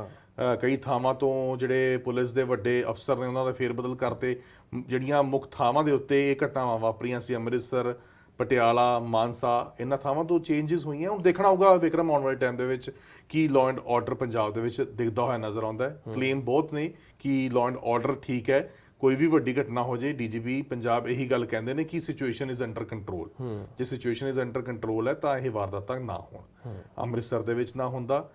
ਕਈ ਥਾਵਾਂ ਤੋਂ ਜਿਹੜੇ ਪੁਲਿਸ ਦੇ ਵੱਡੇ ਅਫਸਰ ਨੇ ਉਹਨਾਂ ਦਾ ਫੇਰਬਦਲ ਕਰਤੇ। ਜਿਹੜੀਆਂ ਮੁੱਖ ਥਾਵਾਂ ਦੇ ਉੱਤੇ ਇਹ ਘਟਨਾਵਾਂ ਵਾਪਰੀਆਂ ਸੀ, ਅੰਮ੍ਰਿਤਸਰ, ਪਟਿਆਲਾ, ਮਾਨਸਾ, ਇਹਨਾਂ ਥਾਵਾਂ ਤੋਂ ਚੇਂਜਸ ਹੋਈਆਂ। ਹੁਣ ਦੇਖਣਾ ਹੋਊਗਾ ਵਿਕਰਮ ਆਉਣ ਵਾਲੇ ਟਾਈਮ ਦੇ ਵਿੱਚ ਕੀ ਲਾਅ ਐਂਡ ਆਰਡਰ ਪੰਜਾਬ ਦੇ ਵਿੱਚ ਦਿਖਦਾ ਹੋਇਆ ਨਜ਼ਰ ਆਉਂਦਾ ਹੈ। ਕਲੇਮ ਬਹੁਤ ਨੇ ਕਿ ਲਾਅ ਐਂਡ ਆਰਡਰ ਠੀਕ ਹੈ, ਕੋਈ ਵੀ ਵੱਡੀ ਘਟਨਾ ਹੋ ਜਾਏ, ਡੀਜੀਪੀ ਪੰਜਾਬ ਇਹੀ ਗੱਲ ਕਹਿੰਦੇ ਨੇ ਕਿ ਸਿਚੁਏਸ਼ਨ ਇਜ਼ ਅੰਡਰ ਕੰਟਰੋਲ। ਜੇ ਸਿਚੁਏਸ਼ਨ ਇਜ਼ ਅੰਡਰ ਕੰਟਰੋਲ ਹੈ ਤਾਂ ਇਹ ਵਾਰਦਾਤਾਂ ਨਾ ਹੋਣ। ਅੰਮ੍ਰਿਤਸਰ ਦੇ ਵਿੱਚ ਨਾ ਹੁੰਦਾ,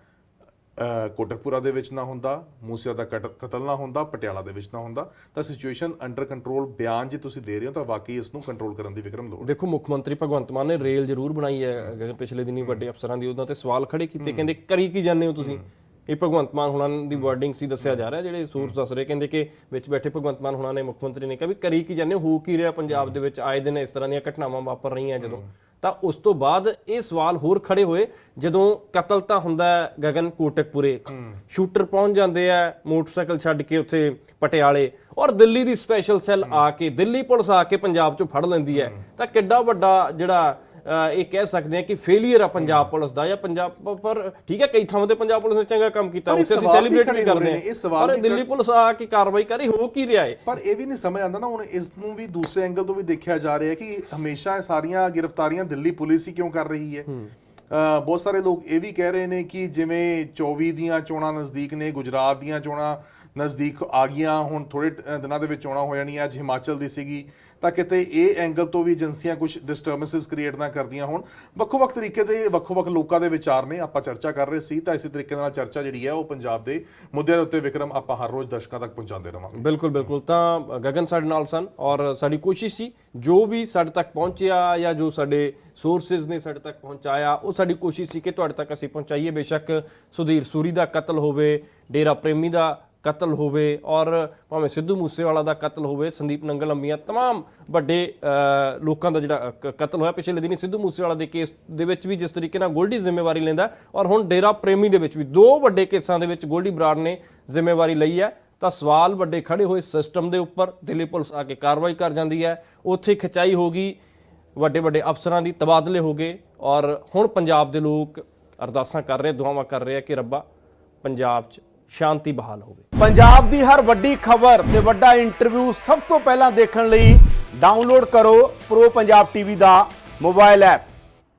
ਕੋਟਕਪੂਰਾ ਦੇ ਵਿੱਚ ਨਾ ਹੁੰਦਾ, ਮੂਸਿਆ ਦਾ ਕਤਲ ਨਾ ਹੁੰਦਾ, ਪਟਿਆਲਾ ਦੇ ਵਿੱਚ ਨਾ ਹੁੰਦਾ, ਤਾਂ ਸਿਚੁਏਸ਼ਨ ਅੰਡਰ ਕੰਟਰੋਲ ਬਿਆਨ ਜੇ ਤੁਸੀਂ ਦੇ ਰਹੇ ਹੋ ਤਾਂ ਵਾਕਈ ਇਸ ਨੂੰ ਕੰਟਰੋਲ ਕਰਨ ਦੀ ਵਿਕਰਮ ਲੋੜ। ਦੇਖੋ, ਮੁੱਖ ਮੰਤਰੀ ਭਗਵੰਤ ਮਾਨ ਨੇ ਰੇਲ ਜ਼ਰੂਰ ਬਣਾਈ ਹੈ, ਪਿਛਲੇ ਦਿਨੀ ਵੱਡੇ ਅਫਸਰਾਂ ਦੀ ਉਹਨਾਂ ਤੇ ਸਵਾਲ ਖੜੇ ਕੀਤੇ, ਕਹਿੰਦੇ ਕਰੀ ਕੀ ਜਾਂਦੇ ਹੋ ਤੁਸੀਂ। ਇਹ ਭਗਵੰਤ ਮਾਨ ਹੁਣਾਂ ਦੀ ਵਰਡਿੰਗ ਸੀ, ਦੱਸਿਆ ਜਾ ਰਿਹਾ, ਜਿਹੜੇ ਸੋਰਸ ਦੱਸ ਰਹੇ, ਕਹਿੰਦੇ ਕਿ ਵਿੱਚ ਬੈਠੇ ਭਗਵੰਤ ਮਾਨ ਹੁਣਾਂ ਨੇ, ਮੁੱਖ ਮੰਤਰੀ ਨੇ ਕਿਹਾ ਵੀ ਕਰੀ ਕੀ ਜਾਂਦੇ ਹੋ ਕੀ ਰਿਹਾ ਪੰਜਾਬ ਦੇ ਵਿੱਚ, ਆਏ ਦਿਨ ਇਸ ਤਰ੍ਹਾਂ ਦੀਆਂ ਘਟਨਾਵਾਂ ਵਾਪਰ ਰਹੀਆਂ ਜਦੋਂ। ਤਾਂ ਉਸ ਤੋਂ ਬਾਅਦ ਇਹ ਸਵਾਲ ਹੋਰ ਖੜੇ ਹੋਏ ਜਦੋਂ ਕਤਲ ਤਾਂ ਹੁੰਦਾ ਗਗਨ ਕੋਟਕਪੁਰੇ, ਸ਼ੂਟਰ ਪਹੁੰਚ ਜਾਂਦੇ ਆ ਮੋਟਰਸਾਈਕਲ ਛੱਡ ਕੇ ਉੱਥੇ ਪਟਿਆਲੇ, ਔਰ ਦਿੱਲੀ ਦੀ ਸਪੈਸ਼ਲ ਸੈੱਲ ਆ ਕੇ, ਦਿੱਲੀ ਪੁਲਿਸ ਆ ਕੇ ਪੰਜਾਬ 'ਚੋਂ ਫੜ ਲੈਂਦੀ ਹੈ। ਤਾਂ ਕਿੱਡਾ ਵੱਡਾ ਜਿਹੜਾ ਇਹ ਕਹਿ ਸਕਦੇ ਆ ਕਿ ਫੇਲੀਅਰ ਆ ਪੰਜਾਬ ਪੁਲਿਸ ਦਾ, ਜਾਂ ਪੰਜਾਬ ਪਰ ਠੀਕ ਹੈ ਕਈ ਥਾਵਾਂ ਤੇ ਪੰਜਾਬ ਪੁਲਿਸ ਨੇ ਚੰਗਾ ਕੰਮ ਕੀਤਾ, ਉੱਥੇ ਅਸੀਂ ਸੈਲੀਬ੍ਰੇਟ ਵੀ ਕਰਦੇ ਹਾਂ, ਪਰ ਦਿੱਲੀ ਪੁਲਿਸ ਆ ਕੇ ਕਾਰਵਾਈ ਕਰ ਰਹੀ ਹੋ ਕੀ ਰਿਹਾ ਹੈ। ਪਰ ਇਹ ਵੀ ਨਹੀਂ ਸਮਝ ਆਉਂਦਾ ਨਾ, ਹੁਣ ਇਸ ਨੂੰ ਵੀ ਦੂਸਰੇ ਐਂਗਲ ਤੋਂ ਵੀ ਦੇਖਿਆ ਜਾ ਰਿਹਾ ਕਿ ਹਮੇਸ਼ਾ ਇਹ ਸਾਰੀਆਂ ਗ੍ਰਿਫਤਾਰੀਆਂ ਦਿੱਲੀ ਪੁਲਿਸ ਹੀ ਕਿਉਂ ਕਰ ਰਹੀ ਹੈ। ਬਹੁਤ ਸਾਰੇ ਲੋਕ ਇਹ ਵੀ ਕਹਿ ਰਹੇ ਨੇ ਕਿ ਜਿਵੇਂ 24 ਦੀਆਂ ਚੋਣਾਂ ਨਜ਼ਦੀਕ ਨੇ, ਗੁਜਰਾਤ ਦੀਆਂ ਚੋਣਾਂ ਨਜ਼ਦੀਕ ਆ ਗਈਆਂ, ਹੁਣ ਥੋੜੇ ਦਿਨਾਂ ਦੇ ਵਿੱਚ ਚੋਣਾਂ ਹੋ ਜਾਣੀਆਂ, ਅੱਜ ਹਿਮਾਚਲ ਦੀ ਸੀਗੀ, ਤਾਂ ਕਿਤੇ ਇਹ ਐਂਗਲ ਤੋਂ ਵੀ ਏਜੰਸੀਆਂ ਕੁਝ ਡਿਸਟਰਬੈਂਸਿਸ ਕ੍ਰੀਏਟ ਨਾ ਕਰਦੀਆਂ ਹੋਣ। ਵੱਖੋ-ਵੱਖ ਤਰੀਕੇ ਦੇ ਵੱਖੋ-ਵੱਖ ਲੋਕਾਂ ਦੇ ਵਿਚਾਰ ਨੇ, ਆਪਾਂ ਚਰਚਾ ਕਰ ਰਹੇ ਸੀ, ਤਾਂ ਇਸੇ ਤਰੀਕੇ ਨਾਲ ਚਰਚਾ ਜਿਹੜੀ ਹੈ ਉਹ ਪੰਜਾਬ ਦੇ ਮੁੱਦਿਆਂ ਦੇ ਉੱਤੇ ਵਿਕਰਮ ਆਪਾਂ ਹਰ ਰੋਜ਼ ਦਰਸ਼ਕਾਂ ਤੱਕ ਪਹੁੰਚਾਉਂਦੇ ਰਹਾਂਗੇ। ਬਿਲਕੁਲ ਬਿਲਕੁਲ। ਤਾਂ ਗਗਨ ਸਾਡੇ ਨਾਲ ਸਨ, ਔਰ ਸਾਡੀ ਕੋਸ਼ਿਸ਼ ਸੀ ਜੋ ਵੀ ਸਾਡੇ ਤੱਕ ਪਹੁੰਚਿਆ ਜਾਂ ਜੋ ਸਾਡੇ ਸੋਰਸਿਸ ਨੇ ਸਾਡੇ ਤੱਕ ਪਹੁੰਚਾਇਆ, ਉਹ ਸਾਡੀ ਕੋਸ਼ਿਸ਼ ਸੀ ਕਿ ਤੁਹਾਡੇ ਤੱਕ ਅਸੀਂ ਪਹੁੰਚਾਈਏ। ਬੇਸ਼ੱਕ ਸੁਧੀਰ ਸੂਰੀ ਦਾ ਕਤਲ ਹੋਵੇ, ਡੇਰਾ ਪ੍ਰੇਮੀ ਦਾ ਕਤਲ ਹੋਵੇ, ਔਰ ਭਾਵੇਂ ਸਿੱਧੂ ਮੂਸੇਵਾਲਾ ਦਾ ਕਤਲ ਹੋਵੇ, ਸੰਦੀਪ ਨੰਗਲ ਅੰਬੀਆਂ, ਤਮਾਮ ਵੱਡੇ ਲੋਕਾਂ ਦਾ ਜਿਹੜਾ ਕਤਲ ਹੋਇਆ ਪਿਛਲੇ ਦਿਨੀ, ਸਿੱਧੂ ਮੂਸੇਵਾਲਾ ਦੇ ਕੇਸ ਦੇ ਵਿੱਚ ਵੀ ਜਿਸ ਤਰੀਕੇ ਨਾਲ ਗੋਲਡੀ ਜ਼ਿੰਮੇਵਾਰੀ ਲੈਂਦਾ, ਔਰ ਹੁਣ ਡੇਰਾ ਪ੍ਰੇਮੀ ਦੇ ਵਿੱਚ ਵੀ ਦੋ ਵੱਡੇ ਕੇਸਾਂ ਦੇ ਵਿੱਚ ਗੋਲਡੀ ਬਰਾੜ ਨੇ ਜ਼ਿੰਮੇਵਾਰੀ ਲਈ ਹੈ। ਤਾਂ ਸਵਾਲ ਵੱਡੇ ਖੜੇ ਹੋਏ ਸਿਸਟਮ ਦੇ ਉੱਪਰ, ਦਿੱਲੀ ਪੁਲਿਸ ਆ ਕੇ ਕਾਰਵਾਈ ਕਰ ਜਾਂਦੀ ਹੈ, ਉੱਥੇ ਖਿਚਾਈ ਹੋ ਗਈ, ਵੱਡੇ ਵੱਡੇ ਅਫਸਰਾਂ ਦੀ ਤਬਾਦਲੇ ਹੋ ਗਏ, ਔਰ ਹੁਣ ਪੰਜਾਬ ਦੇ ਲੋਕ ਅਰਦਾਸਾਂ ਕਰ ਰਹੇ, ਦੁਆਵਾਂ ਕਰ ਰਹੇ ਆ ਕਿ ਰੱਬਾ ਪੰਜਾਬ 'ਚ ਸ਼ਾਂਤੀ ਬਹਾਲ ਹੋਵੇ। ਪੰਜਾਬ ਦੀ ਹਰ ਵੱਡੀ ਖਬਰ ਤੇ ਵੱਡਾ ਇੰਟਰਵਿਊ ਸਭ ਤੋਂ ਪਹਿਲਾਂ ਦੇਖਣ ਲਈ ਡਾਊਨਲੋਡ ਕਰੋ ਪ੍ਰੋ ਪੰਜਾਬ ਟੀਵੀ ਦਾ ਮੋਬਾਈਲ ਐਪ।